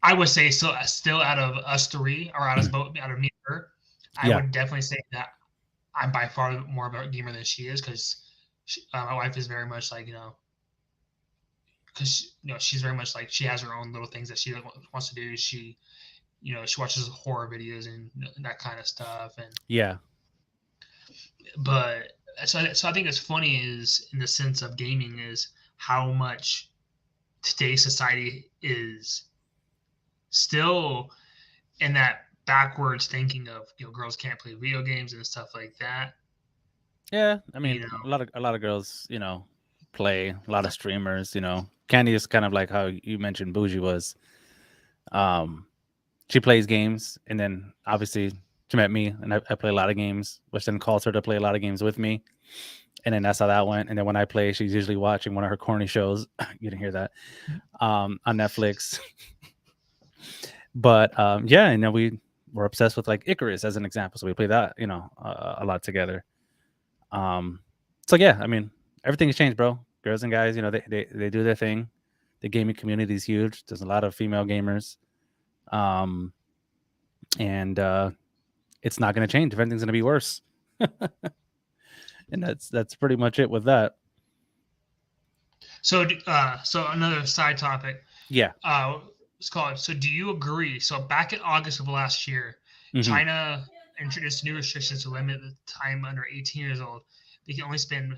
Speaker 2: I would say still out of us three, or out of me and her, I
Speaker 1: Yeah.
Speaker 2: would definitely say that I'm by far more of a gamer than she is, because my wife is very much like because she's very much like she has her own little things that she wants to do. She she watches horror videos and that kind of stuff, and
Speaker 1: Yeah.
Speaker 2: but so I think it's funny is in the sense of gaming is how much today's society is still in that backwards thinking of girls can't play video games and stuff like that.
Speaker 1: Yeah. I
Speaker 2: You
Speaker 1: mean,
Speaker 2: know,
Speaker 1: a lot of girls, play, a lot of streamers, Candy is kind of like how you mentioned Bougie was. Um, she plays games, and then obviously she met me, and I play a lot of games, which then calls her to play a lot of games with me. And then that's how that went. And then when I play, she's usually watching one of her corny shows. You didn't hear that, on Netflix. But yeah, and then we were obsessed with like Icarus as an example, so we play that, a lot together. Um, so yeah, I mean, everything has changed, bro. Girls and guys, they do their thing. The gaming community is huge. There's a lot of female gamers, and it's not going to change. If anything's going to be worse, and that's pretty much it with that.
Speaker 2: so so another side topic.
Speaker 1: Yeah.
Speaker 2: Scott, so do you agree? So back in August of last year,
Speaker 1: Hmm.
Speaker 2: China introduced new restrictions to limit the time under 18 years old. They can only spend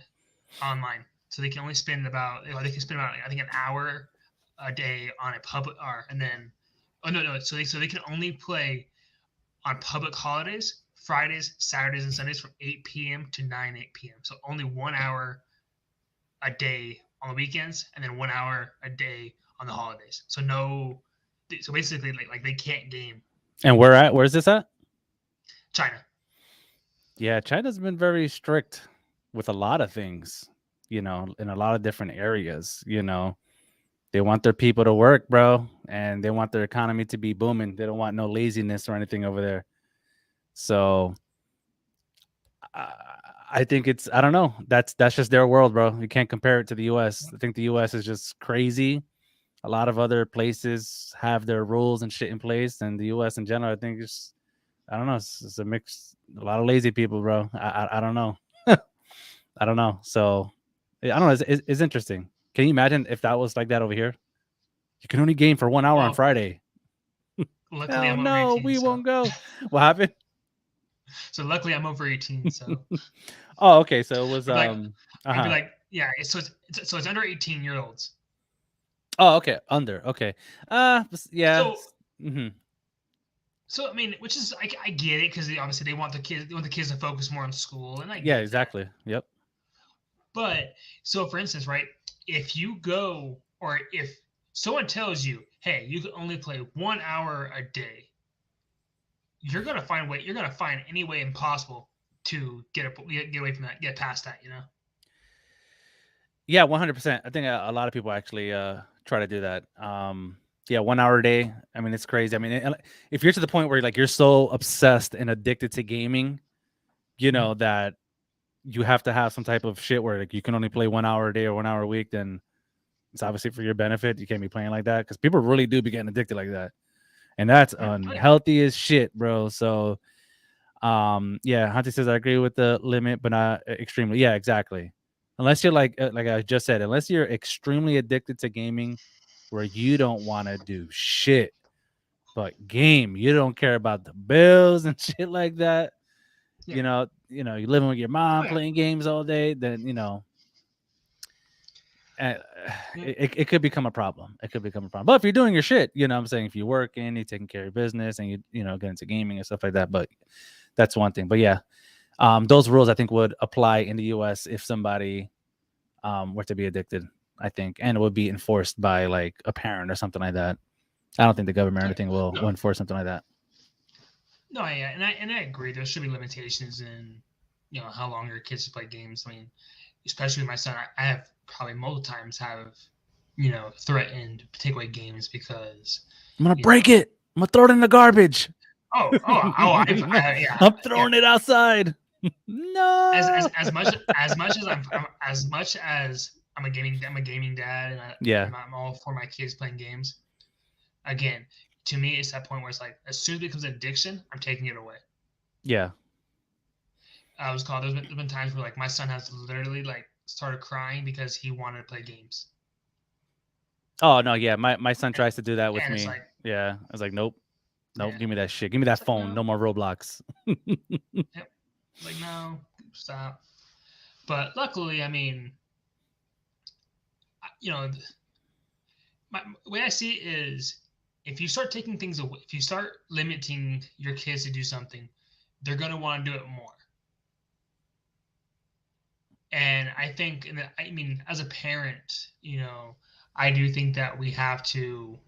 Speaker 2: online. So they can only spend about they can spend about I think an hour a day on a public or and then no so they can only play on public holidays, Fridays, Saturdays, and Sundays from 8 p.m. to 8 p.m. So only 1 hour a day on the weekends, and then 1 hour a day on the holidays. So no, so basically like they can't game.
Speaker 1: And where's this at?
Speaker 2: China.
Speaker 1: Yeah, China's been very strict with a lot of things, in a lot of different areas. They want their people to work, bro, and they want their economy to be booming. They don't want no laziness or anything over there. So I I think I don't know. That's just their world, bro. You can't compare it to the U.S. I think the U.S. is just crazy. A lot of other places have their rules and shit in place, and the U.S. in general, I think it's I don't know. It's a mix. A lot of lazy people, bro. I don't know. I don't know. So I don't know. It's interesting. Can you imagine if that was like that over here? You can only game for 1 hour on
Speaker 2: Well,
Speaker 1: Friday.
Speaker 2: luckily
Speaker 1: Oh
Speaker 2: I'm over
Speaker 1: no,
Speaker 2: 18,
Speaker 1: we
Speaker 2: so
Speaker 1: won't go. What happened?
Speaker 2: luckily I'm over 18, so
Speaker 1: Oh, okay. So it was
Speaker 2: I'd be like I'd be
Speaker 1: uh-huh.
Speaker 2: like yeah, it's under 18-year olds.
Speaker 1: Oh, okay. Under. Okay. Yeah.
Speaker 2: So
Speaker 1: Mm-hmm.
Speaker 2: so I mean, which is I get it because obviously they want the kids to focus more on school, and I
Speaker 1: Yeah,
Speaker 2: get that.
Speaker 1: exactly. Yep.
Speaker 2: But so for instance, right, if you go or if someone tells you, hey, you can only play 1 hour a day, you're gonna find any way impossible to get away from that, get past that, you know?
Speaker 1: Yeah, 100%. I think a lot of people actually try to do that. Yeah, 1 hour a day. I mean, it's crazy. I mean, if you're to the point where like you're so obsessed and addicted to gaming,
Speaker 2: Mhm.
Speaker 1: that you have to have some type of shit where like you can only play 1 hour a day or 1 hour a week, then it's obviously for your benefit. You can't be playing like that because people really do be getting addicted like that, and that's
Speaker 2: Oh yeah.
Speaker 1: unhealthy as shit, bro. So, yeah, Hunty says I agree with the limit, but not extremely. Yeah, exactly. Unless you're like I just said, unless you're extremely addicted to gaming, where you don't want to do shit but game, you don't care about the bills and shit like that.
Speaker 2: Yeah.
Speaker 1: You're living with your
Speaker 2: Oh
Speaker 1: mom
Speaker 2: yeah.
Speaker 1: playing games all day, then uh,
Speaker 2: Yeah.
Speaker 1: it could become a problem. It could become a problem. But if you're doing your shit, what I'm saying, if you're working, you're taking care of business, and you get into gaming and stuff like that. But that's one thing. But yeah, those rules I think would apply in the U.S. if somebody were to be addicted. I think, and it would be enforced by like a parent or something like that. I don't think the government or
Speaker 2: Oh, yeah.
Speaker 1: anything will
Speaker 2: No.
Speaker 1: enforce something like that.
Speaker 2: No, yeah, and I agree. There should be limitations in, how long your kids play games. I mean, especially with my son, I have probably multiple times have, threatened to take away games because,
Speaker 1: I'm gonna
Speaker 2: you know,
Speaker 1: break it. I'm gonna throw it in the garbage.
Speaker 2: yeah,
Speaker 1: I'm
Speaker 2: yeah.
Speaker 1: throwing it outside.
Speaker 2: As
Speaker 1: No.
Speaker 2: as as much as I'm a gaming dad, and
Speaker 1: Yeah.
Speaker 2: I'm all for my kids playing games. Again, to me, it's that point where it's like as soon as it becomes an addiction, I'm taking it away.
Speaker 1: Yeah.
Speaker 2: I was called. There's been times where like my son has literally like started crying because he wanted to play games,
Speaker 1: Oh no. Yeah. My son
Speaker 2: and,
Speaker 1: tries to do that with
Speaker 2: and it's
Speaker 1: me.
Speaker 2: like,
Speaker 1: Yeah. I was like, nope. Nope.
Speaker 2: yeah,
Speaker 1: Give me that shit. Give me that
Speaker 2: it's like
Speaker 1: phone.
Speaker 2: no,
Speaker 1: No more Roblox.
Speaker 2: yep, like no, stop. But luckily, I mean, you know, the way I see it is, if you start taking things away, if you start limiting your kids to do something, they're gonna want to do it more. And I think, and I mean, as a parent, I do think that we have to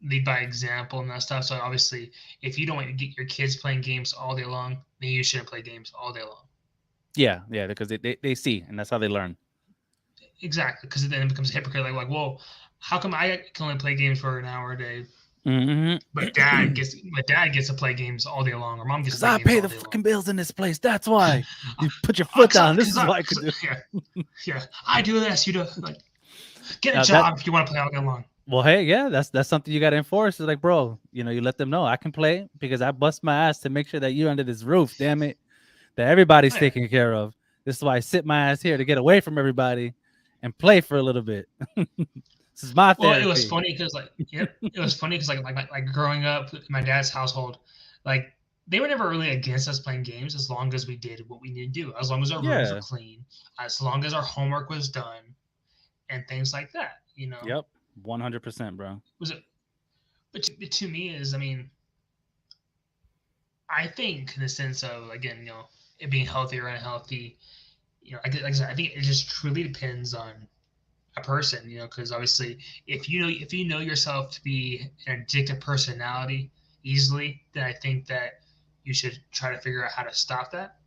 Speaker 2: lead by example and that stuff. So obviously, if you don't want to get your kids playing games all day long, then you shouldn't play games all day long.
Speaker 1: Yeah. Yeah. Because they see, and that's how they learn.
Speaker 2: Exactly, because then it becomes a hypocrite. Like, well, how come I can only play games for an hour a day,
Speaker 1: Mm-hmm.
Speaker 2: but dad gets to play games all day long, or mom gets to
Speaker 1: Because
Speaker 2: play
Speaker 1: I
Speaker 2: games
Speaker 1: pay
Speaker 2: all
Speaker 1: the
Speaker 2: day long?
Speaker 1: fucking bills in this place. That's why. You put your foot down. This is what I could do.
Speaker 2: Yeah, yeah, I do this. You do like get a
Speaker 1: That
Speaker 2: job if you want to play all day long.
Speaker 1: Well, hey, yeah, that's something you got to enforce. It's like, bro, you let them know I can play because I bust my ass to make sure that you're under this roof. Damn it, that everybody's
Speaker 2: Oh, yeah,
Speaker 1: taken care of. This is why I sit my ass here to get away from everybody and play for a little bit. This is my
Speaker 2: Well, it was
Speaker 1: therapy.
Speaker 2: funny because it was funny because like growing up in my dad's household, like they were never really against us playing games as long as we did what we needed to do, as long as our rooms were
Speaker 1: Yeah.
Speaker 2: clean, as long as our homework was done, and things like that.
Speaker 1: Yep. 100%, bro.
Speaker 2: Was it? But to me is, I mean, I think in the sense of again, it being healthy or unhealthy, like I said, I think it just truly depends on a person, because obviously if you know yourself to be an addictive personality easily, then I think that you should try to figure out how to stop that.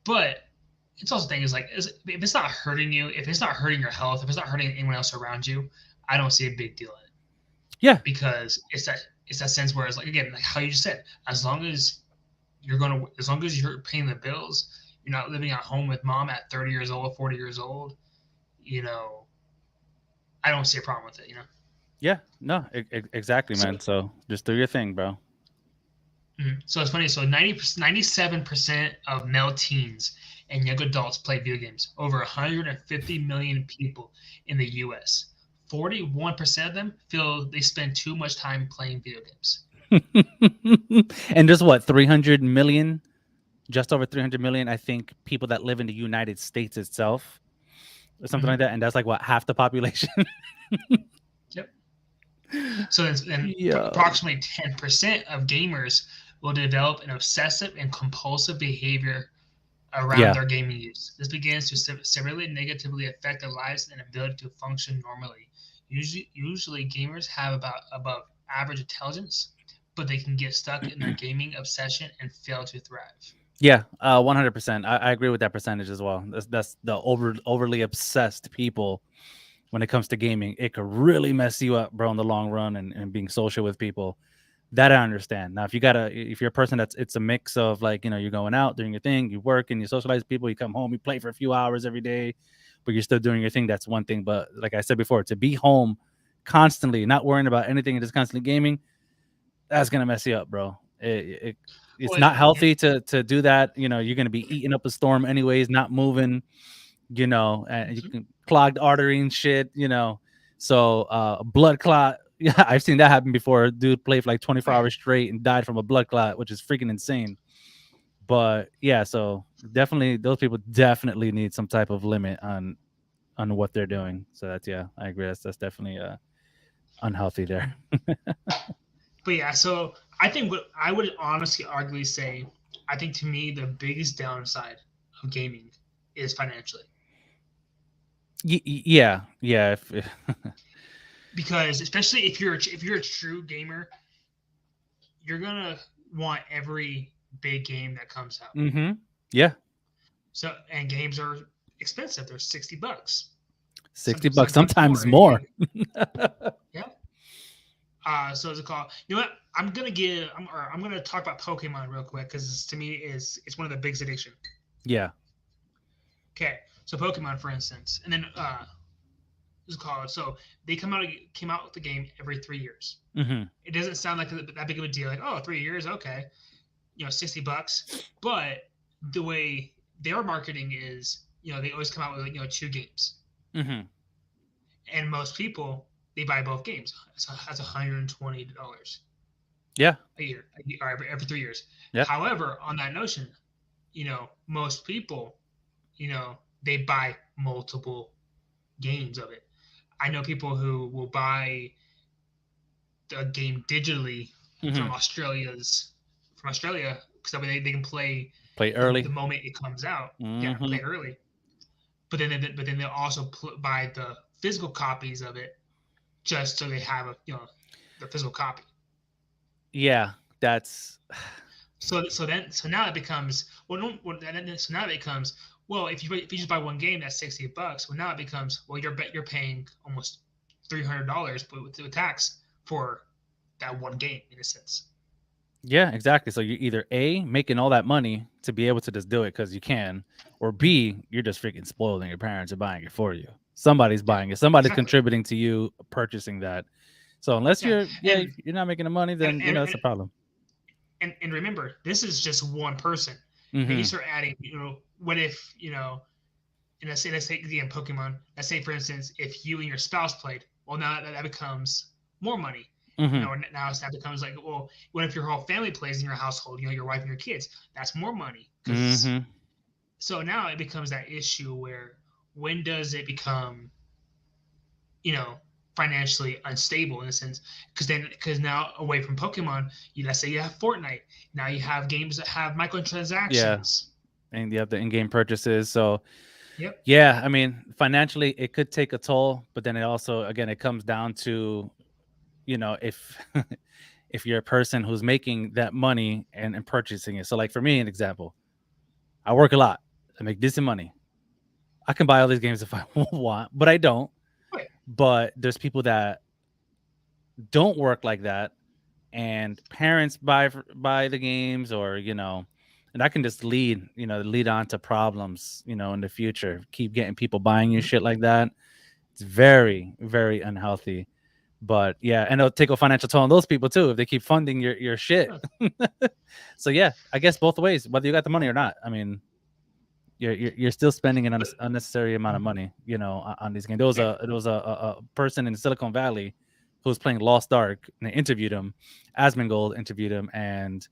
Speaker 2: But it's also thing is like if it's not hurting you, if it's not hurting your health, if it's not hurting anyone else around you, I don't see a big deal in it
Speaker 1: Yeah.
Speaker 2: because it's that sense where it's like again like how you just said, as long as you're paying the bills, you're not living at home with mom at 30 years old, 40 years old, you know, I don't see a problem with it.
Speaker 1: Yeah. No, exactly,
Speaker 2: So
Speaker 1: man. So just do your thing, bro.
Speaker 2: So it's funny. So 97% of male teens and young adults play video games. Over 150 million people in the U.S. 41% of them feel they spend too much time playing video games.
Speaker 1: And there's what, 300 million, just over 300 million, I think, people that live in the United States itself or something
Speaker 2: Mhm.
Speaker 1: like that. And that's like what, half the population?
Speaker 2: Yep. So then
Speaker 1: Yo.
Speaker 2: approximately 10% of gamers will develop an obsessive and compulsive behavior around
Speaker 1: Yeah.
Speaker 2: their gaming use. This begins to severely negatively affect their lives and ability to function normally. Usually gamers have about above average intelligence, but they can get stuck in their gaming obsession and fail to thrive.
Speaker 1: Yeah, 100%. I agree with that percentage as well. That's the overly obsessed people when it comes to gaming. It could really mess you up, bro, in the long run, and being social with people. That I understand. Now, if you're a person it's a mix of like, you're going out doing your thing, you work and you socialize with people, you come home, you play for a few hours every day, but you're still doing your thing. That's one thing. But like I said before, to be home constantly, not worrying about anything and just constantly gaming, that's gonna mess you up, bro. It's
Speaker 2: Well,
Speaker 1: not
Speaker 2: yeah,
Speaker 1: healthy to do that. You're gonna be eating up a storm anyways, not moving. And you
Speaker 2: mhm,
Speaker 1: can clogged artery and shit. So blood clot. Yeah, I've seen that happen before. A dude played for like 24
Speaker 2: oh, yeah.
Speaker 1: hours straight and died from a blood clot, which is freaking insane. But yeah, so definitely those people definitely need some type of limit on what they're doing. So that's, yeah, I agree. That's definitely unhealthy there.
Speaker 2: Mhm. But yeah, so I think what I would honestly arguably say, I think to me the biggest downside of gaming is financially.
Speaker 1: Yeah, yeah.
Speaker 2: Because especially if you're a true gamer, you're gonna want every big game that comes out.
Speaker 1: Mm-hmm. Yeah,
Speaker 2: So and games are expensive. They're $60.
Speaker 1: 60 bucks,
Speaker 2: Sometimes
Speaker 1: sometimes
Speaker 2: more.
Speaker 1: more.
Speaker 2: Yeah. So it's a call. You know what? I'm gonna talk about Pokemon real quick because to me it's one of the biggest addiction.
Speaker 1: Yeah.
Speaker 2: Okay. So Pokemon, for instance, and then what's it called? So they came out with the game every 3 years.
Speaker 1: Mm-hmm.
Speaker 2: It doesn't sound like that big of a deal. Like, oh, 3 years, okay, $60. But the way their marketing is, they always come out with two games,
Speaker 1: Mm-hmm.
Speaker 2: and most people they buy both games. So that's $120
Speaker 1: Yeah.
Speaker 2: a year, or every 3 years.
Speaker 1: Yeah.
Speaker 2: However, on that notion, most people, they buy multiple games of it. I know people who will buy the game digitally
Speaker 1: Mm-hmm.
Speaker 2: from Australia, because that way they can play
Speaker 1: Play
Speaker 2: the
Speaker 1: early.
Speaker 2: moment it comes out. Yeah,
Speaker 1: Mm-hmm.
Speaker 2: play it early. But then they'll also buy the physical copies of it just so they have the physical copy.
Speaker 1: Yeah, that's
Speaker 2: So now it becomes so now it becomes, well, if you just buy one game that's $60. Well, now it becomes, well, you're paying almost $300 with tax for that one game in a sense.
Speaker 1: yeah, exactly. So you're either A, making all that money to be able to just do it because you can, or
Speaker 2: Mhm.
Speaker 1: B, you're just freaking spoiled and your parents are buying it for you. Somebody's
Speaker 2: Yeah,
Speaker 1: buying it. Somebody's
Speaker 2: exactly.
Speaker 1: contributing to you purchasing that. So unless
Speaker 2: Yeah,
Speaker 1: if you're not making the money,
Speaker 2: and
Speaker 1: then
Speaker 2: and
Speaker 1: that's a problem.
Speaker 2: and remember, this is just one person. Then you
Speaker 1: Mm-hmm.
Speaker 2: start adding, what if, and let's say again Pokemon. Let's say for instance, if you and your spouse played, well, now that becomes more money.
Speaker 1: Mm-hmm.
Speaker 2: Now that becomes like, well, what if your whole family plays in your household? Your wife and your kids. That's more money because
Speaker 1: Mm-hmm.
Speaker 2: so now it becomes that issue where when does it become you know financially unstable in a sense because now away from Pokemon, let's say you have Fortnite, now you have games that have
Speaker 1: Yeah.
Speaker 2: microtransactions.
Speaker 1: And you have the in-game purchases. So
Speaker 2: Yep.
Speaker 1: yeah, I mean, financially it could take a toll, but then it also again it comes down to, if if you're a person who's making that money and purchasing it. So like for me, an example, I work a lot. I make decent money. I can buy all these games if I want, but I don't.
Speaker 2: Right.
Speaker 1: But there's people that don't work like that, and parents buy the games, or and that can just lead on to problems, in the future. Keep getting people buying you
Speaker 2: Mhm.
Speaker 1: shit like that. It's very, very unhealthy. But yeah, and it'll take a financial toll on those people too if they keep funding your shit.
Speaker 2: Yeah.
Speaker 1: So yeah, I guess both ways, whether you got the money or not. I mean, you're still spending an
Speaker 2: But
Speaker 1: unnecessary amount of
Speaker 2: mhm.
Speaker 1: money, on these games. There was a person in Silicon Valley who was playing Lost Ark, and they interviewed him. Asmongold interviewed him, and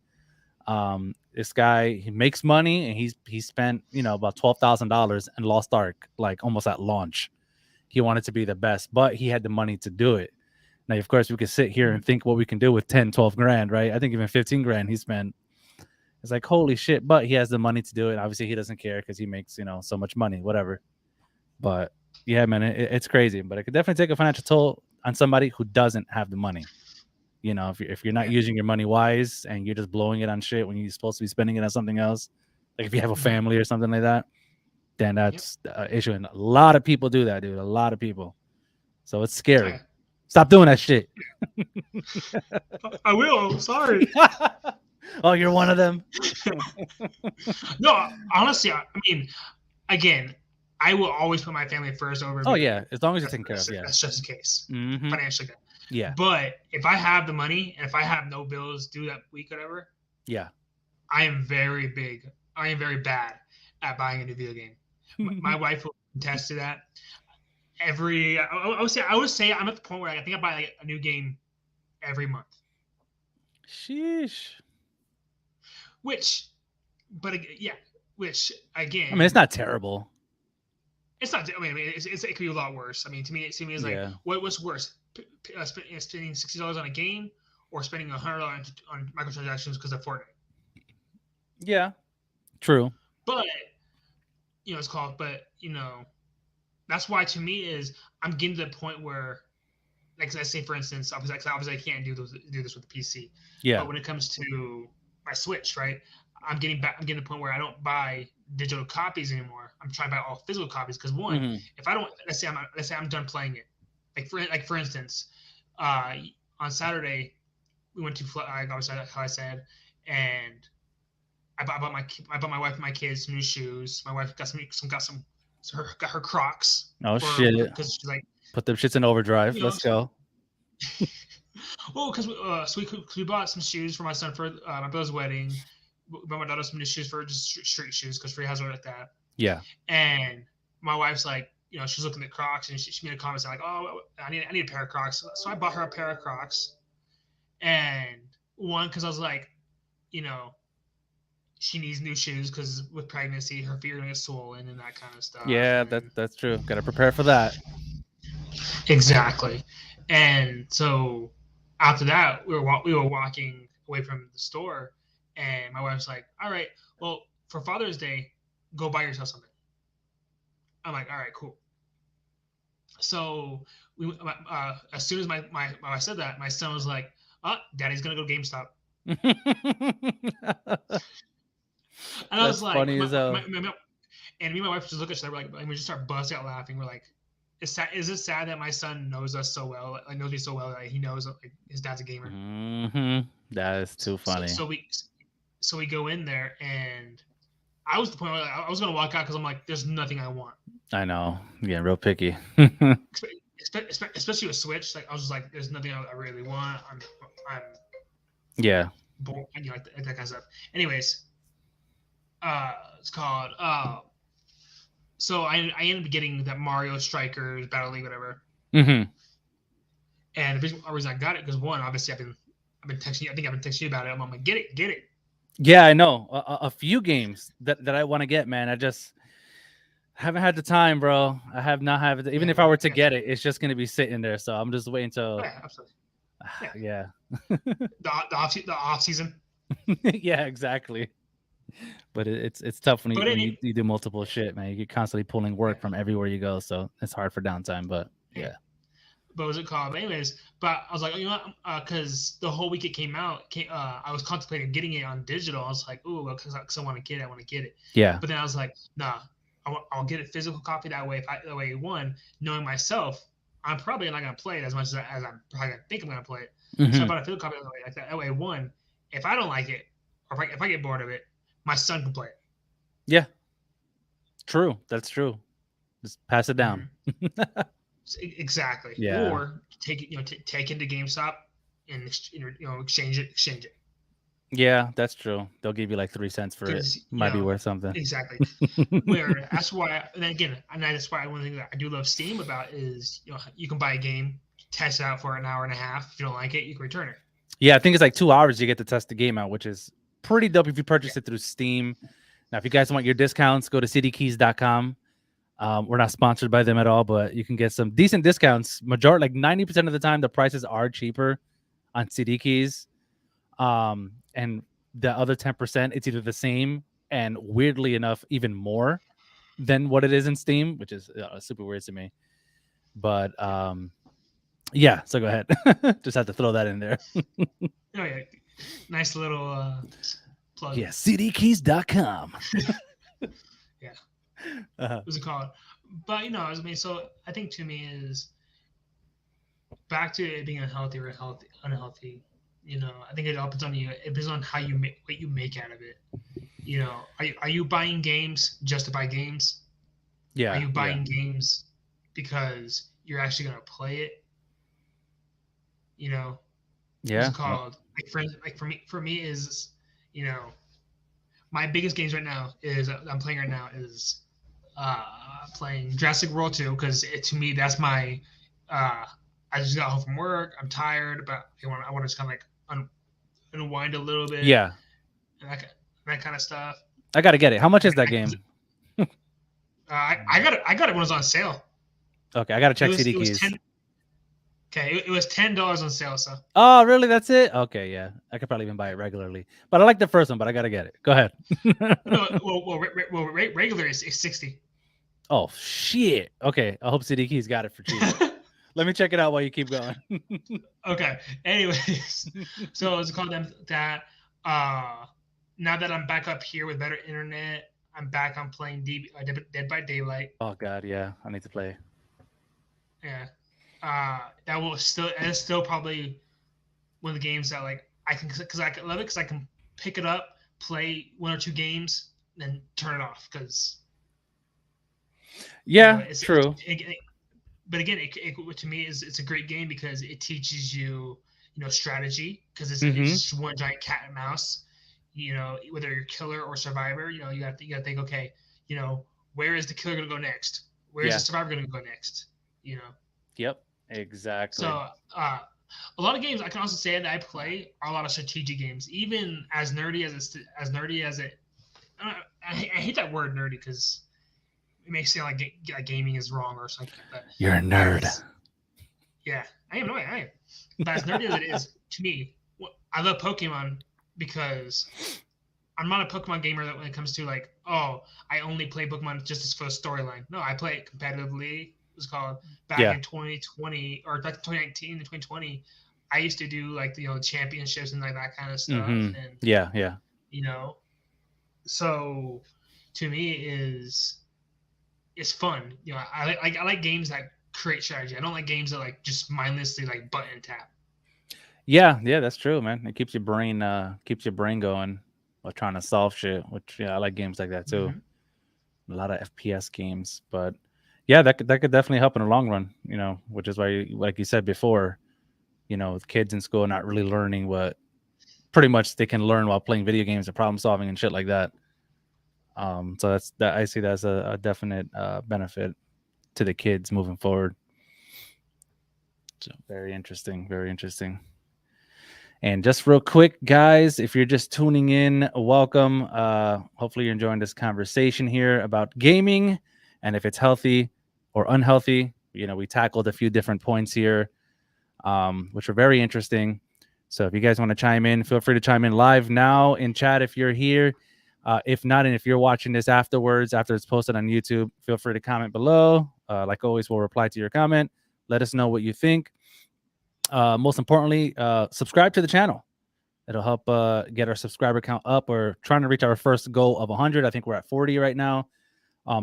Speaker 1: this guy, he makes money, and he spent about $12,000 in Lost Ark, like almost at launch. He wanted to be the best, but he had the money to do it. Now, of course, we could sit here
Speaker 2: Mhm.
Speaker 1: and think what we can do with 10, 12 grand, right? I think even 15 grand he spent. It's like, holy shit, but he has the money to do it. Obviously, he doesn't care because he makes, so much money, whatever. But yeah, man, it's crazy. But it could definitely take a financial toll on somebody who doesn't have the money. If you're not
Speaker 2: Yeah.
Speaker 1: using your money wise and you're just blowing it on shit when you're supposed to be spending it on something else, like if you have a
Speaker 2: Mhm.
Speaker 1: family or something like that, then
Speaker 2: Yep.
Speaker 1: that's an issue. And a lot of people do that, dude. A lot of people. So it's
Speaker 2: Oh, yeah.
Speaker 1: scary. Stop doing that shit.
Speaker 2: I will. Sorry.
Speaker 1: Oh, you're one of them.
Speaker 2: No, honestly, I mean, again, I will always put my family first over
Speaker 1: Oh
Speaker 2: video
Speaker 1: yeah,
Speaker 2: game.
Speaker 1: as long as you're
Speaker 2: That's
Speaker 1: taken care
Speaker 2: that's,
Speaker 1: of. Yeah.
Speaker 2: that's just the case
Speaker 1: Mm-hmm.
Speaker 2: financially.
Speaker 1: Yeah.
Speaker 2: But if I have the money and if I have no bills due that week, whatever,
Speaker 1: Yeah.
Speaker 2: I am very big. I am very bad at buying a new video game. My wife will attest to that. I would say I'm at the point where I think I buy like a new game every month.
Speaker 1: Sheesh.
Speaker 2: Which, but yeah, which
Speaker 1: I mean, it's
Speaker 2: again,
Speaker 1: not terrible.
Speaker 2: it's not. I mean, it could be a lot worse. I mean, to me, it's like
Speaker 1: Yeah.
Speaker 2: what's worse, spending $60 on a game or spending $100 on microtransactions because of Fortnite.
Speaker 1: Yeah. True.
Speaker 2: But it's called. But that's why to me is I'm getting to the point where, like let's say for instance, obviously I can't do this with the PC, but
Speaker 1: Yeah.
Speaker 2: when it comes to my Switch, right? I'm getting to the point where I don't buy digital copies anymore. I'm trying to buy all physical copies because one,
Speaker 1: Mm-hmm.
Speaker 2: if I don't, let's say I'm done playing it, like for instance, uh, on Saturday we went to like obviously how I said, and I bought my wife and my kids some new shoes. My wife got her Crocs
Speaker 1: Oh
Speaker 2: for
Speaker 1: shit.
Speaker 2: because she's like
Speaker 1: Put them shits in overdrive.
Speaker 2: you know
Speaker 1: Let's go.
Speaker 2: well, because we bought some shoes for my son for my brother's wedding. We bought my daughter some new shoes for just street shoes because Free has one like that.
Speaker 1: Yeah.
Speaker 2: And my wife's like, she's looking at Crocs and she made a comment saying like, "Oh, I need a pair of Crocs." So I bought her a pair of Crocs. And one because I was like, you know, she needs new shoes because with pregnancy, her feet are gonna get swollen and that kind of stuff.
Speaker 1: Yeah,
Speaker 2: And
Speaker 1: that's true. Got to prepare for that.
Speaker 2: exactly. And so after that, we were walking away from the store, and my wife's like, "All right, well, for Father's Day, go buy yourself something." I'm like, "All right, cool." So as soon as my wife said that, my son was like, "Oh, Daddy's gonna go GameStop," and I was
Speaker 1: That's
Speaker 2: like,
Speaker 1: funny as hell.
Speaker 2: and me and my wife just look at each other like, and we just start busting out laughing. We're like, is it sad that my son knows us so well, like knows me so well that he knows like his dad's a gamer?
Speaker 1: Mm-hmm. That is too
Speaker 2: So
Speaker 1: funny.
Speaker 2: so we so we go in there, and I was the point where like, I was gonna walk out because I'm like, there's nothing I want,
Speaker 1: I know. Yeah, real picky.
Speaker 2: especially with Switch. Like I was just like, there's nothing I really want. I'm
Speaker 1: Yeah.
Speaker 2: bored, like that kind of stuff. Anyways, it's called. So I ended up getting that Mario Strikers Battle League, whatever.
Speaker 1: Mm-hmm.
Speaker 2: And the reason I got it because one, obviously I've been texting you. I think I've been texting you about it. I'm like, get it.
Speaker 1: Yeah, I know a few games that I want to get, man. I just haven't had the time, bro. I have not had it. Even
Speaker 2: Yeah,
Speaker 1: if I were
Speaker 2: I
Speaker 1: to
Speaker 2: got you.
Speaker 1: get it, it's just gonna be sitting there. So I'm just waiting
Speaker 2: Oh,
Speaker 1: till,
Speaker 2: yeah, absolutely. Yeah,
Speaker 1: yeah,
Speaker 2: the off season.
Speaker 1: yeah, exactly. But it's tough when
Speaker 2: But
Speaker 1: you do multiple shit, man. You're constantly pulling
Speaker 2: yeah,
Speaker 1: work from everywhere you go, so it's hard for downtime. But
Speaker 2: yeah.
Speaker 1: yeah,
Speaker 2: But what was it called? But anyways, but I was like, you know what? Because the whole week it came out, I was contemplating getting it on digital. I was like, oh, well, because I want to get it, I want to get it.
Speaker 1: yeah,
Speaker 2: But then I was like, nah, I'll get a physical copy that way. That way, one, knowing myself, I'm probably not gonna play it as much as I'm probably gonna think I'm gonna play it. So I
Speaker 1: hmm
Speaker 2: bought a physical copy that way. Like that way, one, if I don't like it, or if I get bored of it, my son can play it.
Speaker 1: yeah. True, that's true. Just pass it down.
Speaker 2: Mm-hmm. Exactly.
Speaker 1: Yeah,
Speaker 2: Or take it, take it to GameStop and exchange it.
Speaker 1: yeah, that's true. They'll give you like 3 cents for it.
Speaker 2: Because
Speaker 1: Might be worth something.
Speaker 2: exactly. Where that's why, and again, and that's why one thing that I do love Steam about is you can buy a game, test it out for an hour and a half. If you don't like it, you can return it.
Speaker 1: Yeah, I think it's like 2 hours you get to test the game out, which is pretty dope if you purchase
Speaker 2: Yeah.
Speaker 1: it through Steam. Now, if you guys want your discounts, go to cdkeys.com. We're not sponsored by them at all, but you can get some decent discounts. Majority, like 90% of the time, the prices are cheaper on CD keys. And the other 10%, it's either the same and weirdly enough, even more than what it is in Steam, which is super weird to me. But yeah, so go ahead. Just had to throw that in there.
Speaker 2: Oh yeah, nice little plug.
Speaker 1: Yeah, cdkeys.com.
Speaker 2: Yeah. What's it called? But I mean, so I think to me is back to it being unhealthy or unhealthy. I think it depends on you. It depends on how you make what you make out of it. Are you buying games just to buy games?
Speaker 1: Yeah.
Speaker 2: Are you buying games because you're actually gonna play it?
Speaker 1: Yeah.
Speaker 2: What's it called? Like for me is, my biggest games right now is I'm playing right now is playing Jurassic World 2 because to me that's my I just got home from work. I'm tired, but I want to just kind of like unwind a little bit.
Speaker 1: Yeah.
Speaker 2: And that kind of stuff.
Speaker 1: I gotta get it. How much is that game?
Speaker 2: I got it when it was on sale.
Speaker 1: Okay, I gotta check CD
Speaker 2: It was
Speaker 1: keys.
Speaker 2: 10. Okay, it was $10 on sale. So.
Speaker 1: Oh, really? That's it? Okay, yeah. I could probably even buy it regularly, but I like the first one. But I gotta get it. Go ahead.
Speaker 2: Regular is 60.
Speaker 1: Oh shit. Okay, I hope CD keys got it for cheap. Let me check it out while you keep going.
Speaker 2: Okay. Anyways, so it's called that. Now that I'm back up here with better internet, I'm back on playing Dead by Daylight.
Speaker 1: Oh god, yeah. I need to play.
Speaker 2: Yeah. It's still probably one of the games that like I can because I love it because I can pick it up, play 1 or 2 games, then turn it off because.
Speaker 1: Yeah, true.
Speaker 2: But again, to me it's a great game because it teaches you strategy because it's just one giant cat and mouse. Whether you're killer or survivor, you got to think, okay, where is the killer going to go next? Where is the survivor going to go next?
Speaker 1: Yep, exactly.
Speaker 2: So a lot of games I can also say that I play are a lot of strategic games, even as nerdy as it. I hate that word nerdy because it makes it sound like gaming is wrong or something. But
Speaker 1: you're a nerd.
Speaker 2: Yeah, I am. No, I am. But as nerdy as it is to me, I love Pokemon because I'm not a Pokemon gamer that when it comes to like, oh, I only play Pokemon just for the storyline. No, I play it competitively. It was called back in 2020 or back in 2019 and 2020. I used to do like championships and like that kind of stuff. And
Speaker 1: yeah.
Speaker 2: So to me it's fun. I like games that create strategy. I don't like games that like just mindlessly like button tap.
Speaker 1: Yeah, that's true, man. It keeps your brain going while trying to solve shit. Which I like games like that too. A lot of FPS games, but yeah, that could definitely help in the long run. Which is why, like you said before, with kids in school not really learning what pretty much they can learn while playing video games and problem solving and shit like that. So I see that as a definite benefit to the kids moving forward. So very interesting. Very interesting. And just real quick, guys, if you're just tuning in, welcome. Hopefully you're enjoying this conversation here about gaming and if it's healthy or unhealthy. We tackled a few different points here, which are very interesting. So if you guys want to chime in, feel free to chime in live now in chat if you're here. If not, and if you're watching this afterwards, after it's posted on YouTube, feel free to comment below. Like always, we'll reply to your comment. Let us know what you think. Most importantly, subscribe to the channel. It'll help get our subscriber count up. We're trying to reach our first goal of 100. I think we're at 40 right now.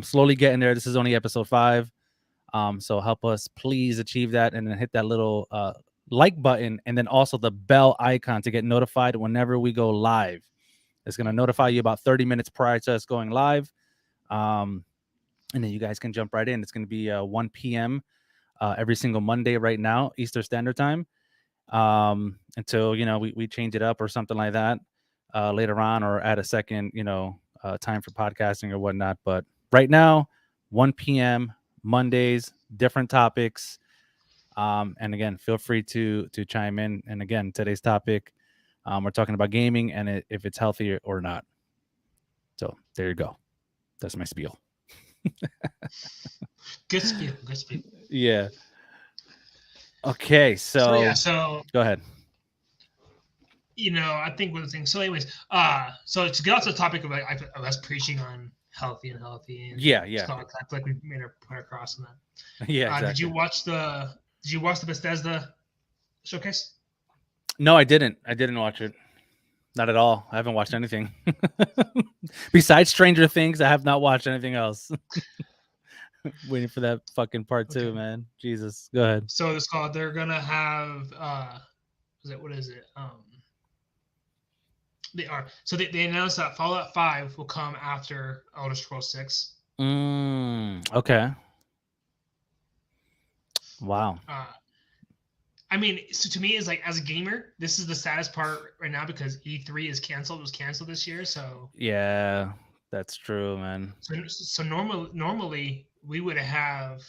Speaker 1: Slowly getting there. This is only episode 5. So help us please achieve that, and then hit that little like button, and then also the bell icon to get notified whenever we go live. It's going to notify you about 30 minutes prior to us going live. And then you guys can jump right in. It's going to be 1 p.m. Every single Monday right now, Eastern Standard Time. Until we change it up or something like that later on, or add a second time for podcasting or whatnot. But right now, 1 p.m. Mondays, different topics. And again, feel free to chime in. And again, today's topic, we're talking about gaming and if it's healthy or not. So there you go. That's my spiel.
Speaker 2: Good spiel. Good spiel.
Speaker 1: Yeah. Okay, so go ahead.
Speaker 2: I think one of the things. So, anyways, so to get off the topic of us preaching on healthy and healthy, and
Speaker 1: yeah,
Speaker 2: I feel like we made our point across on that.
Speaker 1: Yeah, exactly.
Speaker 2: Did you watch the Bethesda showcase?
Speaker 1: No, I didn't. I didn't watch it. Not at all. I haven't watched anything besides Stranger Things. I have not watched anything else. Waiting for that fucking part 2, man. Jesus, go ahead.
Speaker 2: So it's called. They're gonna have. What is it? They are. So they announced that Fallout 5 will come after Elder Scrolls 6.
Speaker 1: Okay. Wow.
Speaker 2: I mean, so to me, is like, as a gamer, this is the saddest part right now because E3 is canceled. It was canceled this year, so
Speaker 1: yeah, that's true, man.
Speaker 2: So normally we would have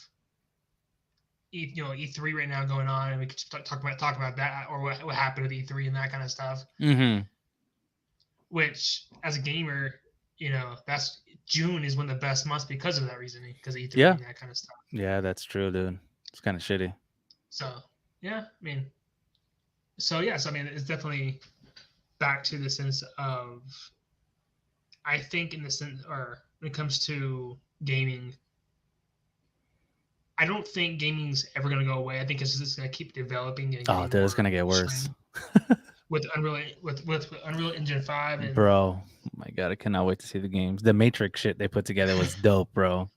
Speaker 2: E3 right now going on, and we could talk about that, or what happened with E3 and that kind of stuff.
Speaker 1: Mm-hmm.
Speaker 2: Which, as a gamer, that's June is one of the best months because of that reasoning, because of E3 and that kind of stuff.
Speaker 1: Yeah, that's true, dude. It's kind of shitty.
Speaker 2: So yeah, I mean, it's definitely back to the sense of, I think in the sense, or when it comes to gaming, I don't think gaming's ever going to go away. I think it's just going to keep developing.
Speaker 1: And dude, it's going to get worse.
Speaker 2: with Unreal Engine 5. And
Speaker 1: bro, oh my God, I cannot wait to see the games. The Matrix shit they put together was dope, bro.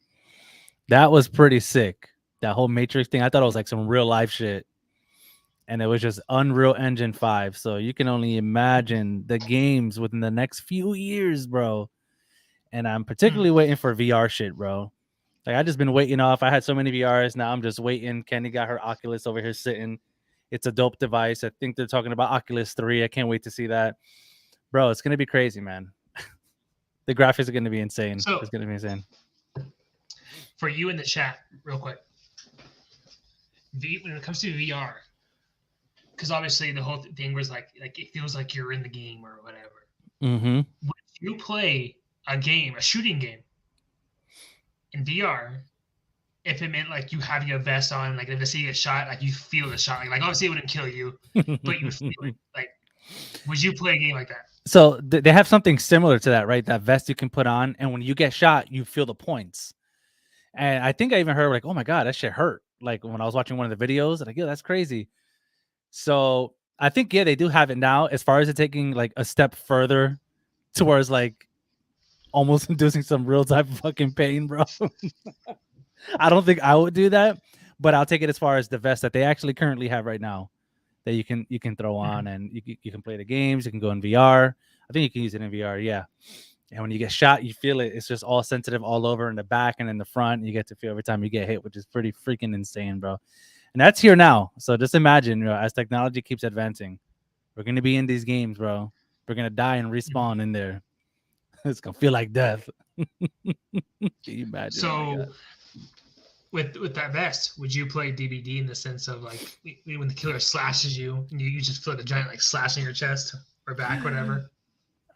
Speaker 1: That was pretty sick. That whole Matrix thing, I thought it was like some real life shit. And it was just Unreal Engine 5. So you can only imagine the games within the next few years, bro. And I'm particularly waiting for VR shit, bro. Like, I just been waiting off. I had so many VRs. Now I'm just waiting. Kenny got her Oculus over here sitting. It's a dope device. I think they're talking about Oculus 3. I can't wait to see that. Bro, it's going to be crazy, man. The graphics are going to be insane.
Speaker 2: So,
Speaker 1: it's going to be insane.
Speaker 2: For you in the chat, real quick. When it comes to VR, because obviously the whole thing was like it feels like you're in the game or whatever.
Speaker 1: Mm-hmm.
Speaker 2: Would you play a shooting game in VR, if it meant like you having a vest on, like if the city gets shot, like you feel the shot, like obviously it wouldn't kill you, but you feel it. Like, would you play a game like that?
Speaker 1: So they have something similar to that, right? That vest you can put on, and when you get shot, you feel the points. And I think I even heard like, oh my God, that shit hurt. Like when I was watching one of the videos, like, yo, that's crazy. So I think, yeah, they do have it now. As far as it taking like a step further towards like almost inducing some real type of fucking pain, bro. I don't think I would do that, but I'll take it as far as the vest that they actually currently have right now that you can throw on, and you can play the games. You can go in VR. I think you can use it in VR. Yeah. And when you get shot, you feel it. It's just all sensitive all over in the back and in the front. You get to feel every time you get hit, which is pretty freaking insane, bro. And that's here now. So just imagine, as technology keeps advancing, we're going to be in these games, bro. We're going to die and respawn in there. It's going to feel like death. Can you imagine?
Speaker 2: So with that vest, would you play DBD in the sense of like when the killer slashes you and you just feel like a giant like slash in your chest or back, whatever?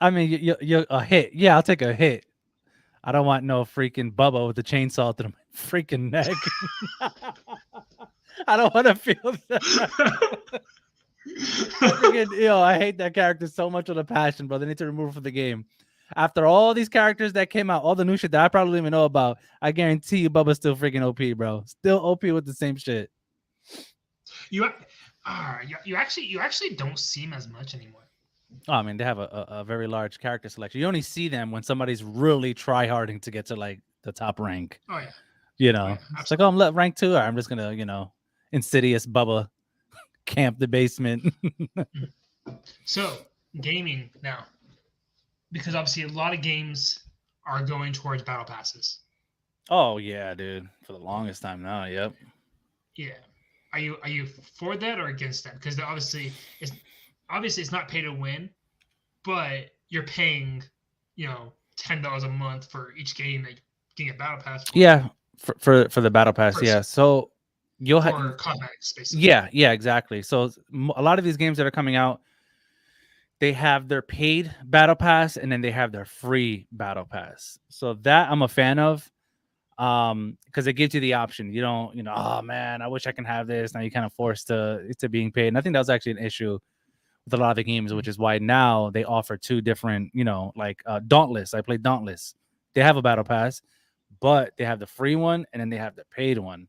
Speaker 1: I mean, you a hit. Yeah, I'll take a hit. I don't want no freaking Bubba with the chainsaw through my freaking neck. I don't want to feel that. I freaking, I hate that character so much with a passion, bro. They need to remove it from the game. After all these characters that came out, all the new shit that I probably don't even know about, I guarantee you Bubba's still freaking OP, bro. Still OP with the same shit.
Speaker 2: You actually don't see him as much anymore.
Speaker 1: Oh, I mean, they have a very large character selection. You only see them when somebody's really tryharding to get to like the top rank.
Speaker 2: Oh yeah.
Speaker 1: It's like, oh, I'm rank 2. Or I'm just gonna, Insidious Bubba camp the basement.
Speaker 2: So gaming now, because obviously a lot of games are going towards battle passes.
Speaker 1: Oh yeah, dude. For the longest time now, yep.
Speaker 2: Yeah. Are you for that or against that? Because obviously it's not pay to win, but you're paying, $10 a month for each game that you get a battle pass for.
Speaker 1: Yeah, for the battle pass, yeah. So you'll have
Speaker 2: cosmetics, basically.
Speaker 1: Yeah, exactly. So a lot of these games that are coming out, they have their paid battle pass and then they have their free battle pass. So that I'm a fan of, because it gives you the option. You don't, oh man, I wish I can have this. Now you're kind of forced to being paid. And I think that was actually an issue with a lot of the games, which is why now they offer 2 different, like Dauntless. I played Dauntless. They have a battle pass, but they have the free one and then they have the paid one.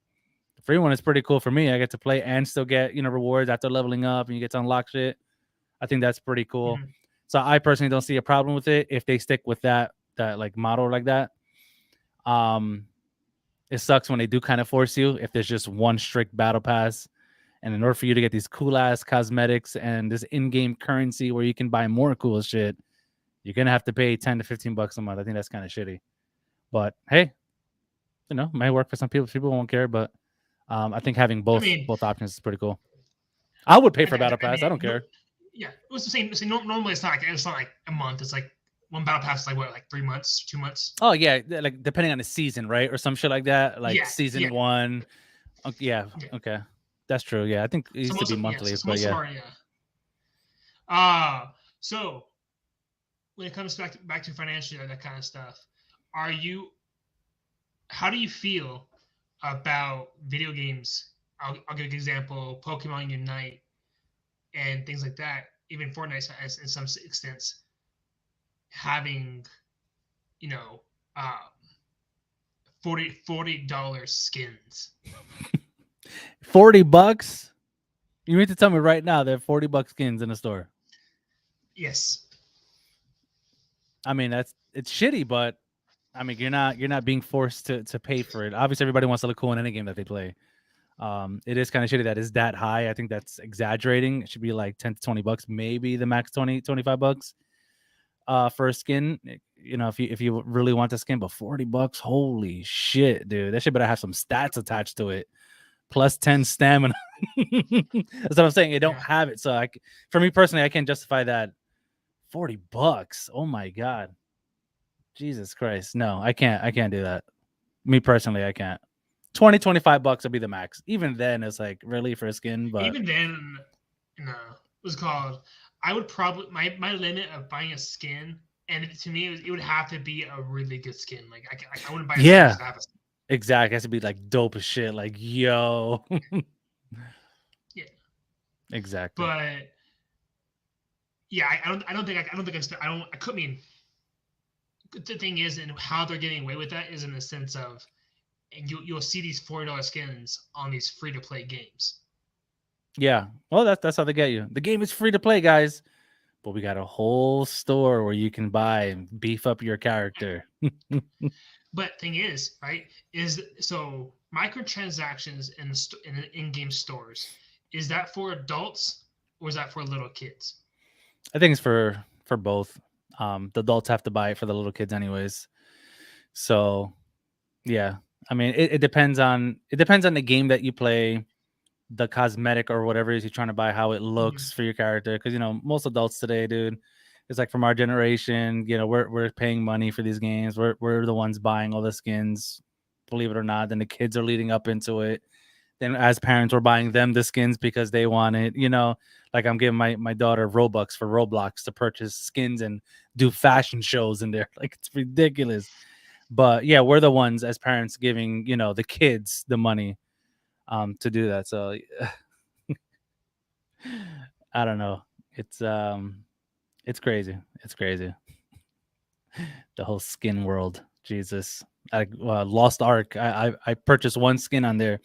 Speaker 1: The free one is pretty cool for me. I get to play and still get, rewards after leveling up, and you get to unlock shit. I think that's pretty cool. Mm-hmm. So I personally don't see a problem with it if they stick with that like model like that. It sucks when they do kind of force you if there's just one strict battle pass. And in order for you to get these cool ass cosmetics and this in-game currency where you can buy more cool shit, you're gonna have to pay $10 to $15 a month. I think that's kind of shitty. But hey, it might work for some people. People won't care, but I think having both options is pretty cool. I would pay for battle pass. I don't care.
Speaker 2: Yeah, it was the same. Normally it's not like a month. It's like one battle pass is like what, like 3 months, 2 months.
Speaker 1: Oh yeah, like depending on the season, right, or some shit like that. Like season 1. Yeah, okay, that's true. Yeah, I think it used to be monthly, but yeah.
Speaker 2: So when it comes back to financially, that kind of stuff, how do you feel about video games? I'll give an example: Pokemon Unite and things like that. Even Fortnite, as in some extents, having $40 skins.
Speaker 1: $40? You mean to tell me right now there are $40 skins in the store?
Speaker 2: Yes.
Speaker 1: I mean, it's shitty, but I mean, you're not being forced to pay for it. Obviously, everybody wants to look cool in any game that they play. It is kind of shitty that is that high. I think that's exaggerating. It should be like $10 to $20, maybe the max $25 for a skin. If you really want the skin, but $40, holy shit, dude, that shit better have some stats attached to it. Plus 10 stamina. That's what I'm saying. They don't have it, so for me personally, I can't justify that. $40. Oh my god, Jesus Christ, no, I can't do that. Me personally, I can't. $20-$25 would be the max. Even then, it's like really for a skin. But
Speaker 2: even then, no, it was called. I would probably my limit of buying a skin, and to me, it would have to be a really good skin. Like I wouldn't buy a skin just to have a skin.
Speaker 1: Exactly, it has to be like dope as shit. Like yo,
Speaker 2: yeah,
Speaker 1: exactly.
Speaker 2: But yeah, I don't think I could mean. The thing is, and how they're getting away with that is in the sense of. And you'll see these $40 skins on these free-to-play games.
Speaker 1: Yeah. Well, that's how they get you. The game is free to play, guys. But we got a whole store where you can buy and beef up your character.
Speaker 2: But thing is, right, so microtransactions in in-game stores, is that for adults or is that for little kids?
Speaker 1: I think it's for both. The adults have to buy it for the little kids anyways. So, yeah. I mean, it depends on the game that you play, the cosmetic or whatever it is you're trying to buy, how it looks for your character. Because most adults today, dude, it's like from our generation. We're paying money for these games. We're the ones buying all the skins. believe it or not. Then the kids are leading up into it. Then as parents, we're buying them the skins because they want it. Like I'm giving my daughter Robux for Roblox to purchase skins and do fashion shows in there. Like it's ridiculous. But yeah, we're the ones as parents giving the kids the money to do that. So I don't know. It's crazy. It's crazy. The whole skin world. Jesus. Lost Ark. I purchased one skin on there,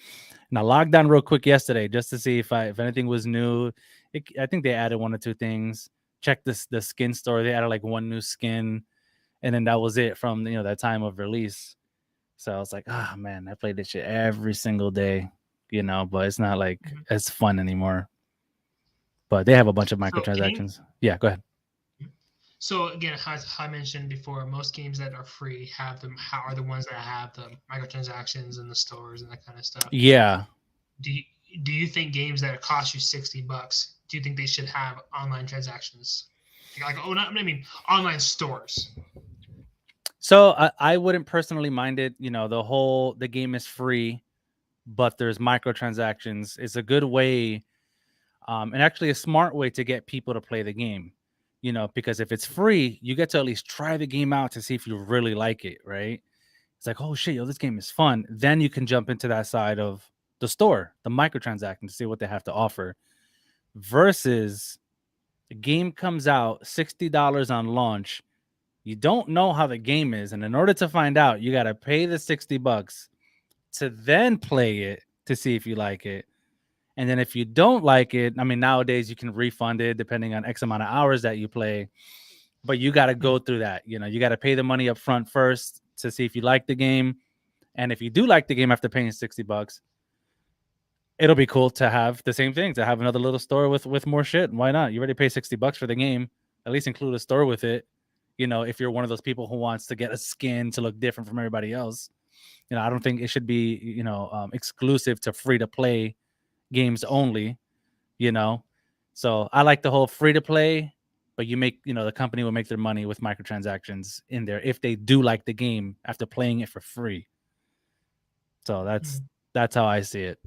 Speaker 1: and I logged on real quick yesterday just to see if anything was new. I think they added one or two things. Check the skin store. They added like one new skin, and then that was it from that time of release. So I was like, oh man, I played this shit every single day, but it's not like as fun anymore. But they have a bunch of microtransactions. Yeah, go ahead.
Speaker 2: So again, as I mentioned before, most games that are free have them. How are the ones that have the microtransactions in the stores and that kind of stuff?
Speaker 1: Yeah.
Speaker 2: Do you think games that cost you $60? Do you think they should have online transactions? Online stores.
Speaker 1: So I wouldn't personally mind it. The game is free, but there's microtransactions. It's a good way, and actually a smart way to get people to play the game. Because if it's free, you get to at least try the game out to see if you really like it, right? It's like, oh shit, this game is fun. Then you can jump into that side of the store, the microtransaction, to see what they have to offer. Versus the game comes out $60 on launch. You don't know how the game is, and in order to find out, you got to pay the $60 to then play it to see if you like it. And then if you don't like it, I mean, nowadays you can refund it depending on X amount of hours that you play. But you got to go through that. You got to pay the money up front first to see if you like the game. And if you do like the game after paying $60, it'll be cool to have the same thing, to have another little store with more shit. Why not? You already pay $60 for the game. At least include a store with it. If you're one of those people who wants to get a skin to look different from everybody else. I don't think it should be, exclusive to free to play games only, So I like the whole free to play, but the company will make their money with microtransactions in there if they do like the game after playing it for free. So that's how I see it.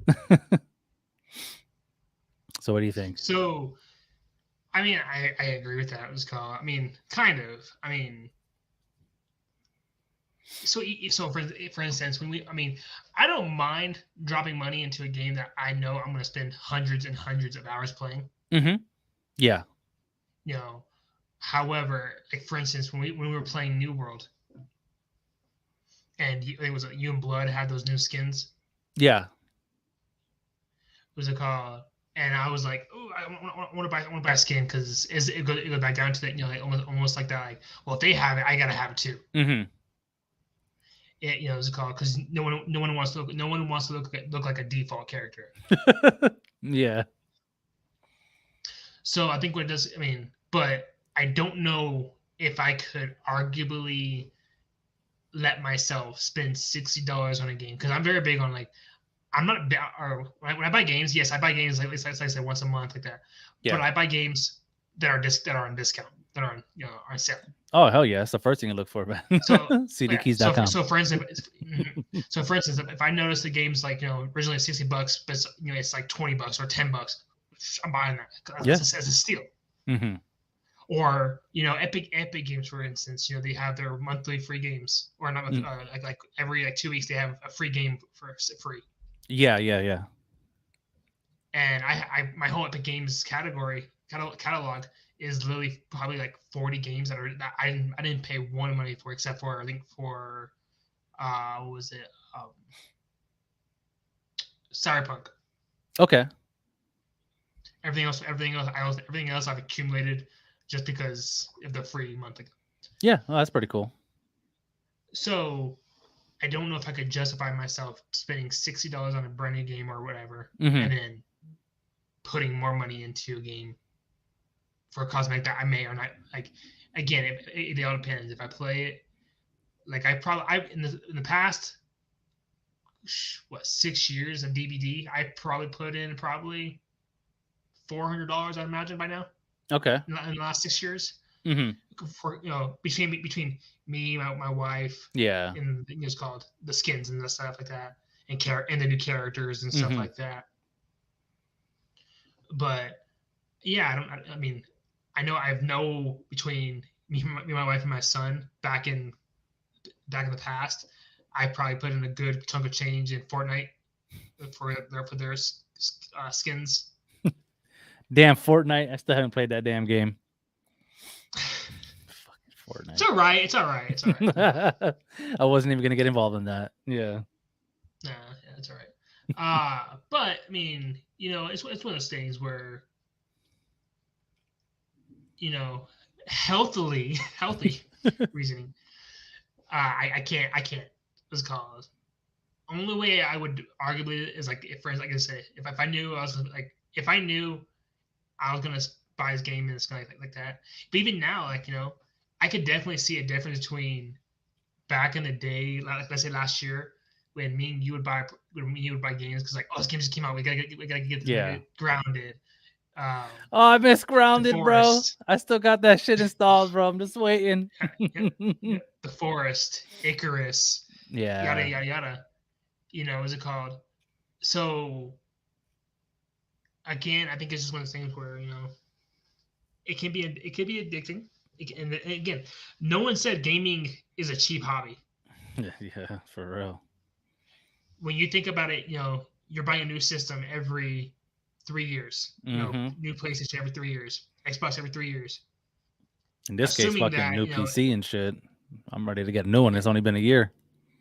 Speaker 1: So what do you think?
Speaker 2: So, I mean, I agree with that. It was called. I mean, kind of. I mean, so for instance, I don't mind dropping money into a game that I know I'm going to spend hundreds and hundreds of hours playing.
Speaker 1: Mm-hmm. Yeah.
Speaker 2: However, like for instance, when we were playing New World, and it was You and Blood had those new skins.
Speaker 1: Yeah.
Speaker 2: What was it called? And I was like, "Oh, I want to buy a skin because it goes back down to that, like almost like that. Like, well, if they have it, I gotta have it too."
Speaker 1: Mm-hmm.
Speaker 2: It's called because no one wants to look like a default character.
Speaker 1: Yeah.
Speaker 2: So I think what it does, but I don't know if I could arguably let myself spend $60 on a game because I'm very big on I'm not or when I buy games, yes, I buy games like I said once a month like that. Yeah. But I buy games that are on discount, that are on sale.
Speaker 1: Oh hell yeah, that's the first thing you look for, man. So cdkeys.com.
Speaker 2: So for instance, if I notice the game's originally $60, but it's like $20 or $10, I'm buying that as a steal.
Speaker 1: Mm-hmm.
Speaker 2: Or Epic Games, for instance, they have their monthly free games, or not like every 2 weeks they have a free game for free.
Speaker 1: Yeah.
Speaker 2: And my whole Epic Games catalog is literally probably like 40 games that I didn't pay one money for, except for I think for what was it, Cyberpunk.
Speaker 1: Okay.
Speaker 2: Everything else I've accumulated just because of the free month ago.
Speaker 1: Yeah, well, that's pretty cool.
Speaker 2: So I don't know if I could justify myself spending $60 on a brand new game or whatever,
Speaker 1: mm-hmm.
Speaker 2: and then putting more money into a game for a cosmetic that I may or not like. Again, it all depends. If I play it, like in the past, 6 years of DVD, I probably put in $400, I imagine by now.
Speaker 1: Okay.
Speaker 2: In the last 6 years.
Speaker 1: Hmm.
Speaker 2: for between me, my wife,
Speaker 1: Yeah.
Speaker 2: and it's called the skins and the stuff like that, and the new characters and stuff
Speaker 1: Hmm.
Speaker 2: like that. But yeah, I mean, I know I have no between my wife and my son back in the past. I probably put in a good chunk of change in Fortnite for their skins.
Speaker 1: Damn Fortnite. I still haven't played that damn game. Fucking
Speaker 2: It's
Speaker 1: Fortnite.
Speaker 2: all right. It's all right. It's all right.
Speaker 1: I wasn't even gonna get involved in that. Yeah.
Speaker 2: Nah, yeah, it's all right. But I mean, it's one of those things where healthy reasoning. I can't. What's it called? Only way I would arguably is like if, like I say, if I knew I was like if I knew I was gonna buy this game and it's gonna like that. But even now, I could definitely see a difference between back in the day, like let's say last year, when me and you would buy games because like, oh, this game just came out, we gotta get this, we gotta
Speaker 1: Yeah.
Speaker 2: get grounded, um,
Speaker 1: Oh, I miss
Speaker 2: the
Speaker 1: Grounded, bro.
Speaker 2: forest,
Speaker 1: I still got that shit installed, bro. I'm just waiting.
Speaker 2: the forest, Icarus, yada
Speaker 1: Yeah.
Speaker 2: yada yada. What's it called? So again, I think it's just one of those things where it could be addicting. And again, no one said gaming is a cheap hobby.
Speaker 1: Yeah, for real.
Speaker 2: When you think about it, you're buying a new system every 3 years.
Speaker 1: Hmm.
Speaker 2: New PlayStation every 3 years, Xbox every 3 years.
Speaker 1: In this case,
Speaker 2: Assuming
Speaker 1: fucking
Speaker 2: that
Speaker 1: new PC and shit. I'm ready to get a new one. It's only been a year.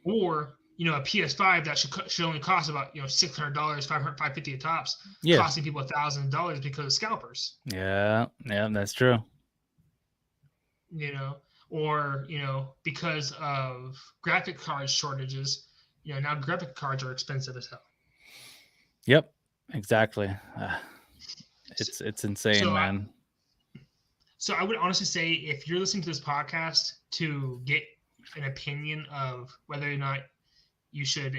Speaker 2: or a PS5 that should only cost about $600, 550 at tops,
Speaker 1: Yeah.
Speaker 2: costing people $1,000 because of scalpers.
Speaker 1: Yeah. Yeah, that's true.
Speaker 2: You know, or because of graphic card shortages. Now graphic cards are expensive as hell.
Speaker 1: Yep. Exactly.
Speaker 2: So,
Speaker 1: It's insane,
Speaker 2: so I,
Speaker 1: man.
Speaker 2: So I would honestly say if you're listening to this podcast to get an opinion of whether or not you should,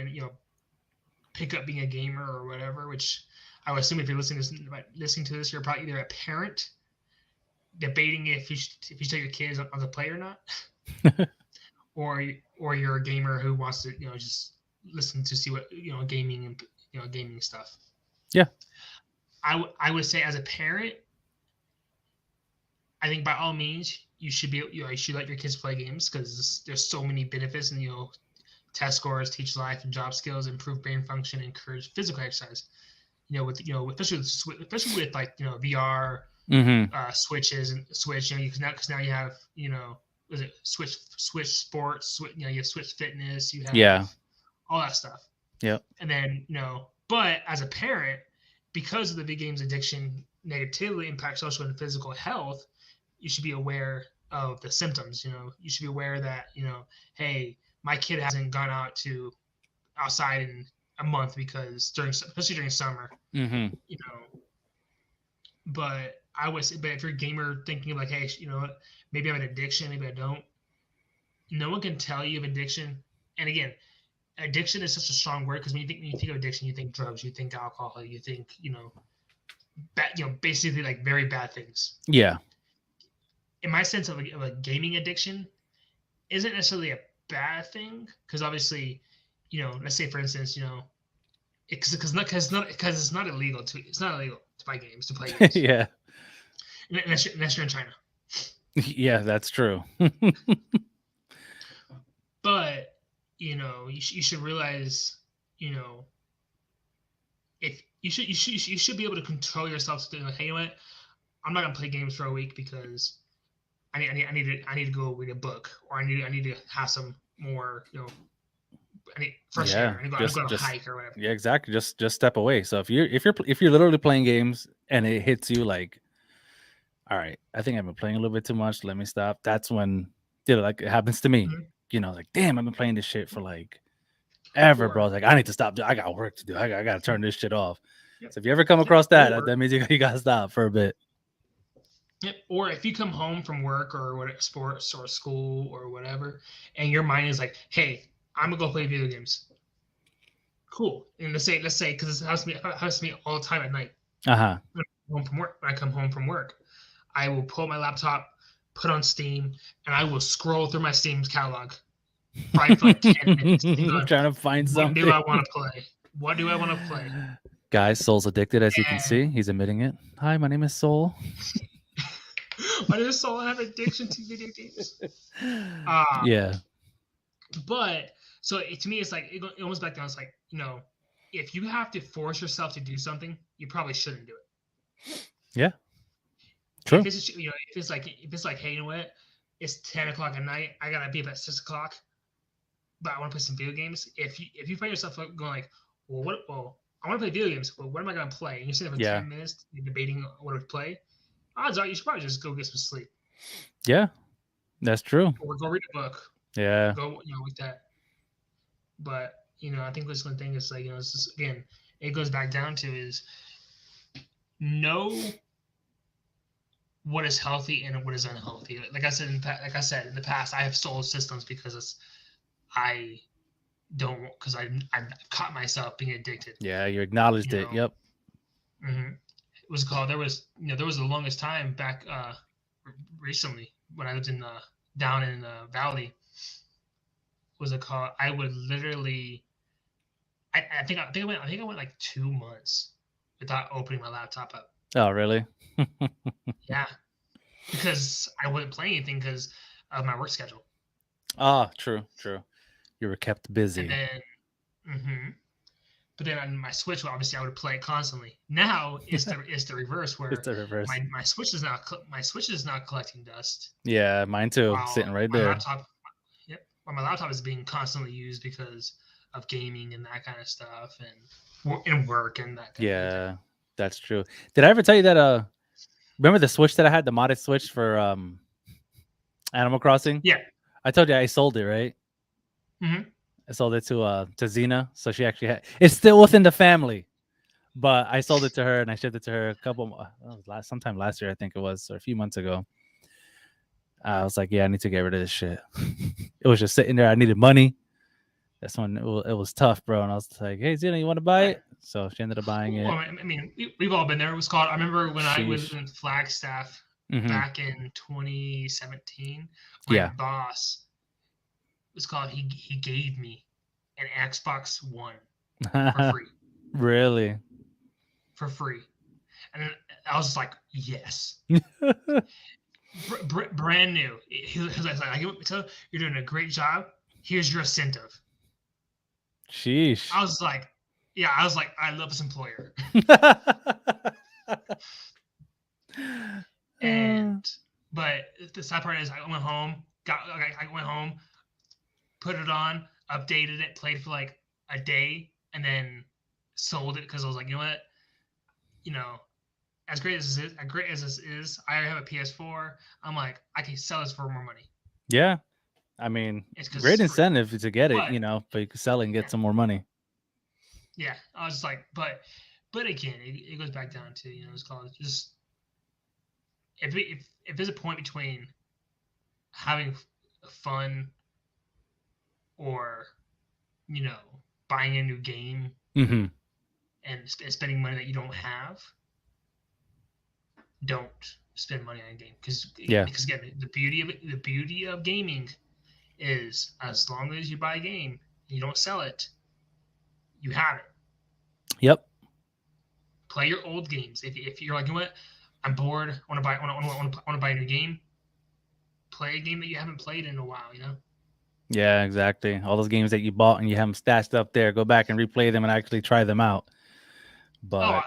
Speaker 2: pick up being a gamer or whatever, which I would assume if you're listening to this, you're probably either a parent debating if you tell your kids on the play or not, or you're a gamer who wants to just listen to see what gaming and gaming stuff.
Speaker 1: Yeah.
Speaker 2: I would say as a parent, I think by all means you should you should let your kids play games because there's so many benefits and test scores, teach life and job skills, improve brain function, encourage physical exercise. Especially with like VR,
Speaker 1: Hmm.
Speaker 2: switches and Switch. Because now you have was it Switch Sports? You have Switch Fitness. You
Speaker 1: Yeah.
Speaker 2: have all that stuff.
Speaker 1: Yep.
Speaker 2: And then but as a parent, because of the big games addiction negatively impacts social and physical health, you should be aware of the symptoms. You should be aware that hey, my kid hasn't gone outside in a month because especially during summer,
Speaker 1: Hmm.
Speaker 2: you know. But but if you're a gamer thinking like, hey, what, maybe I have an addiction, maybe I don't. No one can tell you of addiction. And again, addiction is such a strong word because when you think of addiction, you think drugs, you think alcohol, you think bad, basically like very bad things.
Speaker 1: Yeah.
Speaker 2: In my sense of a gaming addiction, isn't necessarily a bad thing because obviously, let's say for instance, because it's not illegal to buy games to play games
Speaker 1: Yeah.
Speaker 2: unless you're in China.
Speaker 1: Yeah, that's true.
Speaker 2: But you should realize, you know, if you should be able to control yourself to like, hey, you know what? I'm not gonna play games for a week because I need to go read a book or I need to have some more I need fresh
Speaker 1: Yeah.
Speaker 2: air. I need to go on a
Speaker 1: Just
Speaker 2: hike or whatever.
Speaker 1: yeah, exactly. Just step away. So if you're literally playing games and it hits you like, all right, I think I've been playing a little bit too much. Let me stop. That's when, like it happens to me.
Speaker 2: Mhm.
Speaker 1: Like, damn, I've been playing this shit for like ever, bro.
Speaker 2: Or
Speaker 1: It's like I need to stop. I got work to do. I got to turn this shit off.
Speaker 2: yep,
Speaker 1: So if you ever come
Speaker 2: yep,
Speaker 1: across that, that means you got to stop for a bit.
Speaker 2: yep. Or if you come home from work or what sports or school or whatever, and your mind is like, hey, I'm gonna go play video games. Cool. And let's say because it happens to me all the time at night
Speaker 1: Uh huh.
Speaker 2: when I come home from work. I come home from work. I will pull my laptop. put on Steam, and I will scroll through my Steam's catalog probably for like 10 minutes. Going,
Speaker 1: Trying to find
Speaker 2: what do
Speaker 1: something.
Speaker 2: I want to play? What do I want to play?
Speaker 1: Guys, Soul's addicted, as you can
Speaker 2: And
Speaker 1: see. He's admitting it. Hi, my name is Soul.
Speaker 2: I just saw I have addiction to video games.
Speaker 1: Yeah.
Speaker 2: But so to me, it's like it almost back down. It's like, if you have to force yourself to do something, you probably shouldn't do it.
Speaker 1: Yeah. True.
Speaker 2: If it's like, hey, you know what? It's 10 o'clock at night. I gotta be up at 6 o'clock, but I want to play some video games. If you find yourself going like, well, I want to play video games, but what am I gonna play? And you're sitting there for 10 minutes debating what to play. Odds are you should probably just go get some sleep.
Speaker 1: Yeah, that's true.
Speaker 2: Or go read a book.
Speaker 1: Yeah.
Speaker 2: Go, with that. But I think this one thing is like, it's just, again, it goes back down to is know what is healthy and what is unhealthy. Like I said in the past, I have sold systems because I've caught myself being addicted.
Speaker 1: Yeah, you acknowledged it. Yep.
Speaker 2: Mm-hmm. It was called. There was the longest time back recently when I lived down in the valley. Was it called? I would literally. I think I went like 2 months without opening my laptop up.
Speaker 1: Oh, really?
Speaker 2: Yeah, because I wasn't playing anything because of my work schedule.
Speaker 1: Oh, true. You were kept busy.
Speaker 2: And then, but then on my Switch, obviously, I would play it constantly. Now it's the reverse, where
Speaker 1: it's the reverse.
Speaker 2: My Switch is not collecting dust.
Speaker 1: Yeah, mine too. Sitting right there.
Speaker 2: My laptop is being constantly used because of gaming and that kind of stuff, and work and that.
Speaker 1: Yeah, that's true. Did I ever tell you that? Remember the Switch that I had, the modded Switch for Animal Crossing?
Speaker 2: Yeah,
Speaker 1: I told you I sold it, right?
Speaker 2: Mm-hmm.
Speaker 1: I sold it to Zena, so she actually had. It's still within the family, but I sold it to her and I shipped it to her sometime last year, I think it was, or a few months ago. I was like, yeah, I need to get rid of this shit. It was just sitting there. I needed money. That's when it was tough, bro. And I was like, hey, Zena, you want to buy it? So she ended up buying it.
Speaker 2: Well, I mean, we've all been there. It was called. I remember when I was in Flagstaff back in 2017. My boss was called. He gave me an Xbox One for free.
Speaker 1: Really?
Speaker 2: For free, and I was like, yes. Brand new. He was like, you're doing a great job. Here's your incentive.
Speaker 1: Sheesh.
Speaker 2: I was like, I love this employer. But the sad part is, I went home, put it on, updated it, played for like a day, and then sold it because I was like, you know what, as great as this is, I have a PS4. I'm like, I can sell this for more money.
Speaker 1: Yeah, I mean, it's great incentive to get it, but you can sell it and get some more money.
Speaker 2: Yeah, I was like, but again, it goes back down to it's called just if there's a point between having fun or buying a new game and spending money that you don't have, don't spend money on a game because again, the beauty of gaming is as long as you buy a game and you don't sell it, you have it.
Speaker 1: Yep.
Speaker 2: Play your old games. If you're like, you know what, I'm bored, I want to buy a new game. Play a game that you haven't played in a while.
Speaker 1: Yeah, exactly. All those games that you bought and you have them stashed up there, go back and replay them and actually try them out. But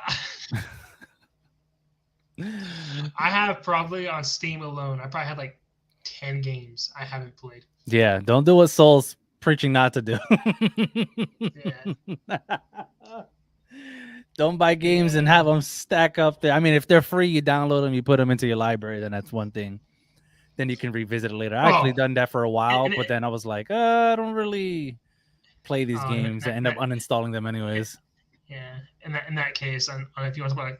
Speaker 2: I have probably on Steam alone, I probably have like 10 games I haven't played.
Speaker 1: Yeah, don't do what Soul's preaching not to do.
Speaker 2: Yeah.
Speaker 1: Don't buy games and have them stack up there. I mean, if they're free, you download them, you put them into your library, then that's one thing. Then you can revisit it later. I actually done that for a while, but then I was like, I don't really play these games. I end up uninstalling them anyways.
Speaker 2: Yeah, in that case, if you want to talk about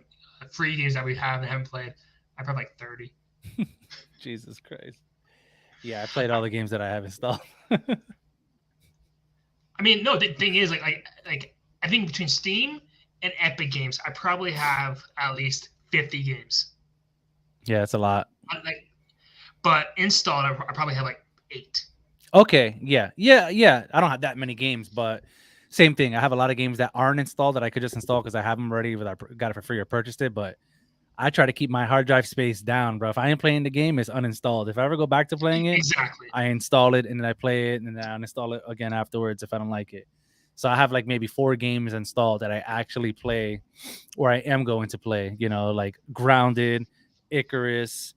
Speaker 2: free games that we have and haven't played, I probably like 30.
Speaker 1: Jesus Christ. Yeah, I played all the games that I have installed.
Speaker 2: I mean, no, the thing is, like I think between Steam and Epic Games, I probably have at least 50 games.
Speaker 1: Yeah, it's a lot.
Speaker 2: but installed, I probably have like 8.
Speaker 1: Okay, yeah. I don't have that many games, but same thing. I have a lot of games that aren't installed that I could just install because I have them ready, whether I got it for free or purchased it. But I try to keep my hard drive space down, bro. If I ain't playing the game, it's uninstalled. If I ever go back to playing it,
Speaker 2: Exactly.
Speaker 1: I install it and then I play it and then I uninstall it again afterwards if I don't like it. So I have like maybe 4 games installed that I actually play or I am going to play, like Grounded, Icarus.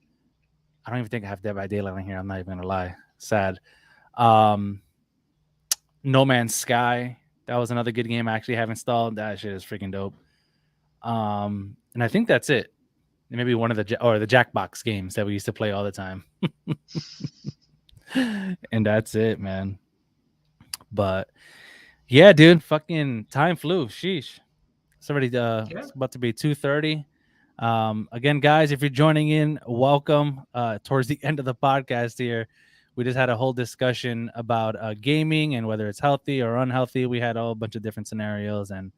Speaker 1: I don't even think I have Dead by Daylight on here. I'm not even gonna lie. Sad. Um, No Man's Sky. That was another good game I actually have installed. That shit is freaking dope. And I think that's it. Maybe one of the Jackbox games that we used to play all the time. And that's it, man. But yeah, dude, fucking time flew. Sheesh. It's already it's about to be 2:30. Again, guys, if you're joining in, welcome. Towards the end of the podcast here, we just had a whole discussion about gaming and whether it's healthy or unhealthy. We had a whole bunch of different scenarios, and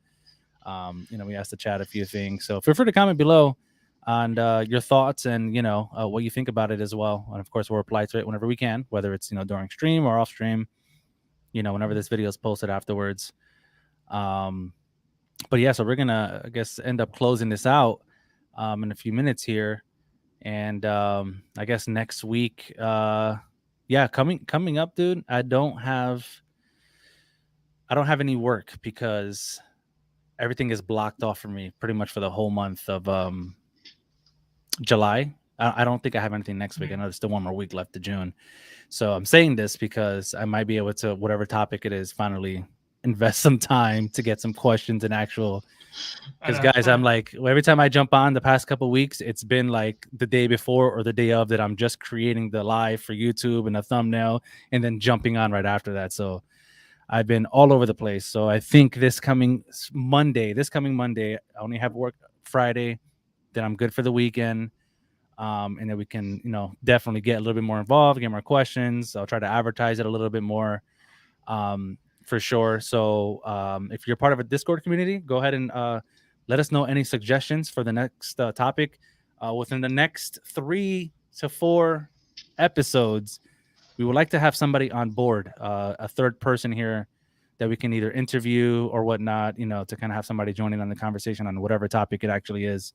Speaker 1: we asked the chat a few things. So feel free to comment below on your thoughts and what you think about it as well. And of course, we'll reply to it whenever we can, whether it's during stream or off stream. Whenever this video is posted afterwards. But yeah, so we're gonna, I guess, end up closing this out in a few minutes here, and I guess next week, coming up, dude. I don't have any work because everything is blocked off for me pretty much for the whole month of July. I don't think I have anything next week. I know there's still one more week left to June. So I'm saying this because I might be able to, whatever topic it is, finally invest some time to get some questions and actual. Because guys, I'm like, every time I jump on the past couple of weeks, it's been like the day before or the day of that I'm just creating the live for YouTube and a thumbnail and then jumping on right after that. So I've been all over the place. So I think this coming Monday, I only have work Friday. Then I'm good for the weekend. And then we can, definitely get a little bit more involved, get more questions. I'll try to advertise it a little bit more, for sure. So if you're part of a Discord community, go ahead and let us know any suggestions for the next topic. Within the next 3 to 4 episodes, we would like to have somebody on board, a third person here that we can either interview or whatnot, to kind of have somebody joining on the conversation on whatever topic it actually is.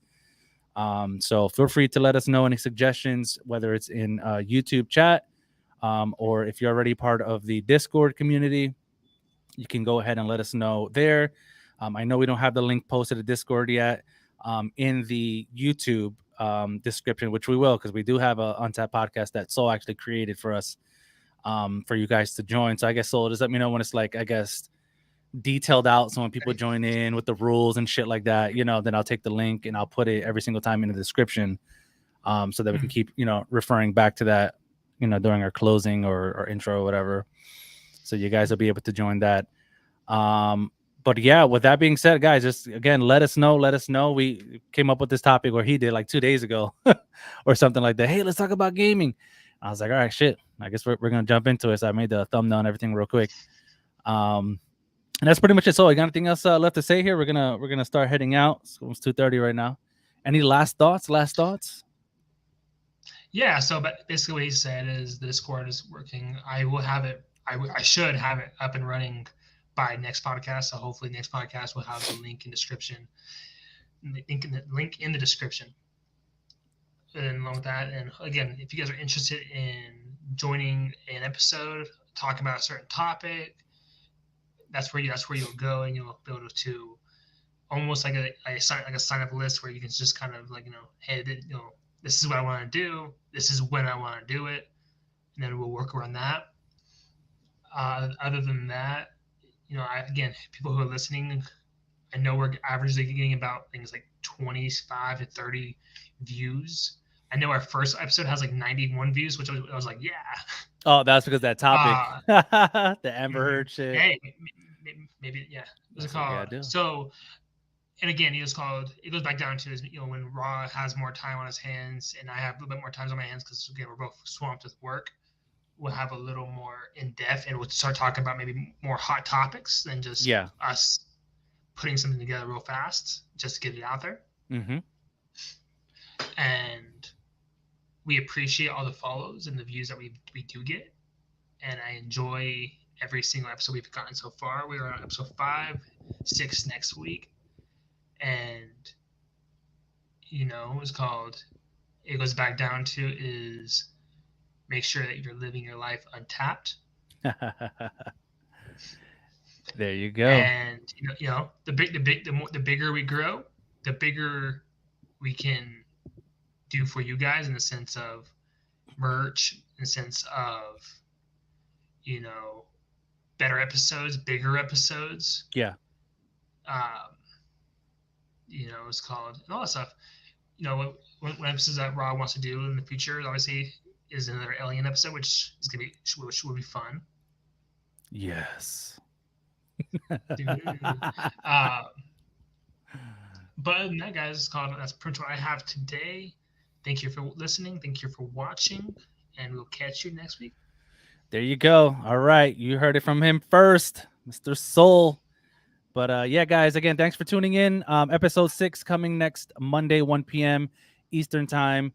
Speaker 1: So feel free to let us know any suggestions, whether it's in YouTube chat, or if you're already part of the Discord community, you can go ahead and let us know there. I know we don't have the link posted to Discord yet in the YouTube description, which we will, because we do have a Untapped podcast that Soul actually created for us, for you guys to join. So I guess, Soul, just let me know when it's like, I guess, detailed out, so when people join in with the rules and shit like that, then I'll take the link and I'll put it every single time in the description, so that we can keep referring back to that during our closing or intro or whatever, so you guys will be able to join that. But yeah, with that being said, guys, just again, let us know. We came up with this topic, or he did, like 2 days ago or something like that. Hey, let's talk about gaming. I was like, all right, shit, I guess we're gonna jump into it. So I made the thumbnail and everything real quick. And that's pretty much it. So, I got anything else left to say here? We're gonna start heading out. It's almost 2:30 right now. Any last thoughts?
Speaker 2: Yeah. So, but basically, what he said is the Discord is working. I will have it. I should have it up and running by next podcast. So hopefully, next podcast will have the link in description. Link in the description. And along with that, and again, if you guys are interested in joining an episode, talking about a certain topic, that's where you'll go, and you'll be able to almost like a sign up list where you can just kind of like, hey, this is what I want to do, this is when I want to do it, and then we'll work around that. Other than that, again, people who are listening, I know we're averagely getting about things like 25 to 30 views. I know our first episode has like 91 views, which I was like, yeah.
Speaker 1: Oh, that's because that topic, the Amber Heard shit.
Speaker 2: Hey, maybe, yeah. What's it called? So, and again, it goes back down to when Rahhh has more time on his hands and I have a little bit more time on my hands, because again, we're both swamped with work. We'll have a little more in depth, and we'll start talking about maybe more hot topics than just us putting something together real fast just to get it out there.
Speaker 1: Mm-hmm.
Speaker 2: And
Speaker 3: we appreciate all the follows and the views that we do get, and I enjoy every single episode we've gotten so far. We are on episode 5, 6 next week, and it's called. It goes back down to is make sure that you're living your life untapped.
Speaker 1: There you go.
Speaker 3: And the bigger we grow, the bigger we can do for you guys in the sense of merch, in the sense of you know better episodes, bigger episodes.
Speaker 1: Yeah.
Speaker 3: It's called and all that stuff. One episodes that Raw wants to do in the future, obviously, is another Alien episode, which is gonna be which will be fun.
Speaker 1: Yes.
Speaker 3: But other than that, guys, that's pretty much what I have today. Thank you for listening. Thank you for watching, and we'll catch you next week.
Speaker 1: There you go. All right, you heard it from him first, Mr. Soul. But yeah, guys, again, thanks for tuning in. Episode 6 coming next Monday, 1 p.m. Eastern time.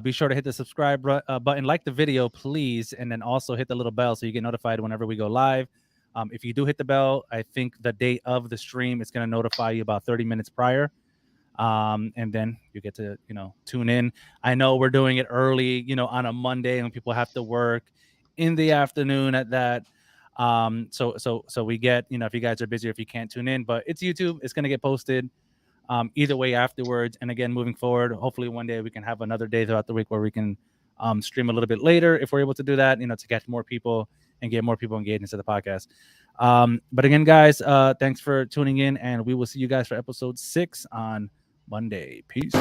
Speaker 1: Be sure to hit the subscribe button, like the video, please, and then also hit the little bell so you get notified whenever we go live. If you do hit the bell, I think the date of the stream is going to notify you about 30 minutes prior. And then you get to, tune in. I know we're doing it early, on a Monday when people have to work in the afternoon at that. So we get, if you guys are busy or if you can't tune in, but it's YouTube. It's going to get posted either way afterwards. And again, moving forward, hopefully one day we can have another day throughout the week where we can stream a little bit later if we're able to do that, to catch more people and get more people engaged into the podcast. But again, guys, thanks for tuning in, and we will see you guys for episode 6 on Monday. Peace.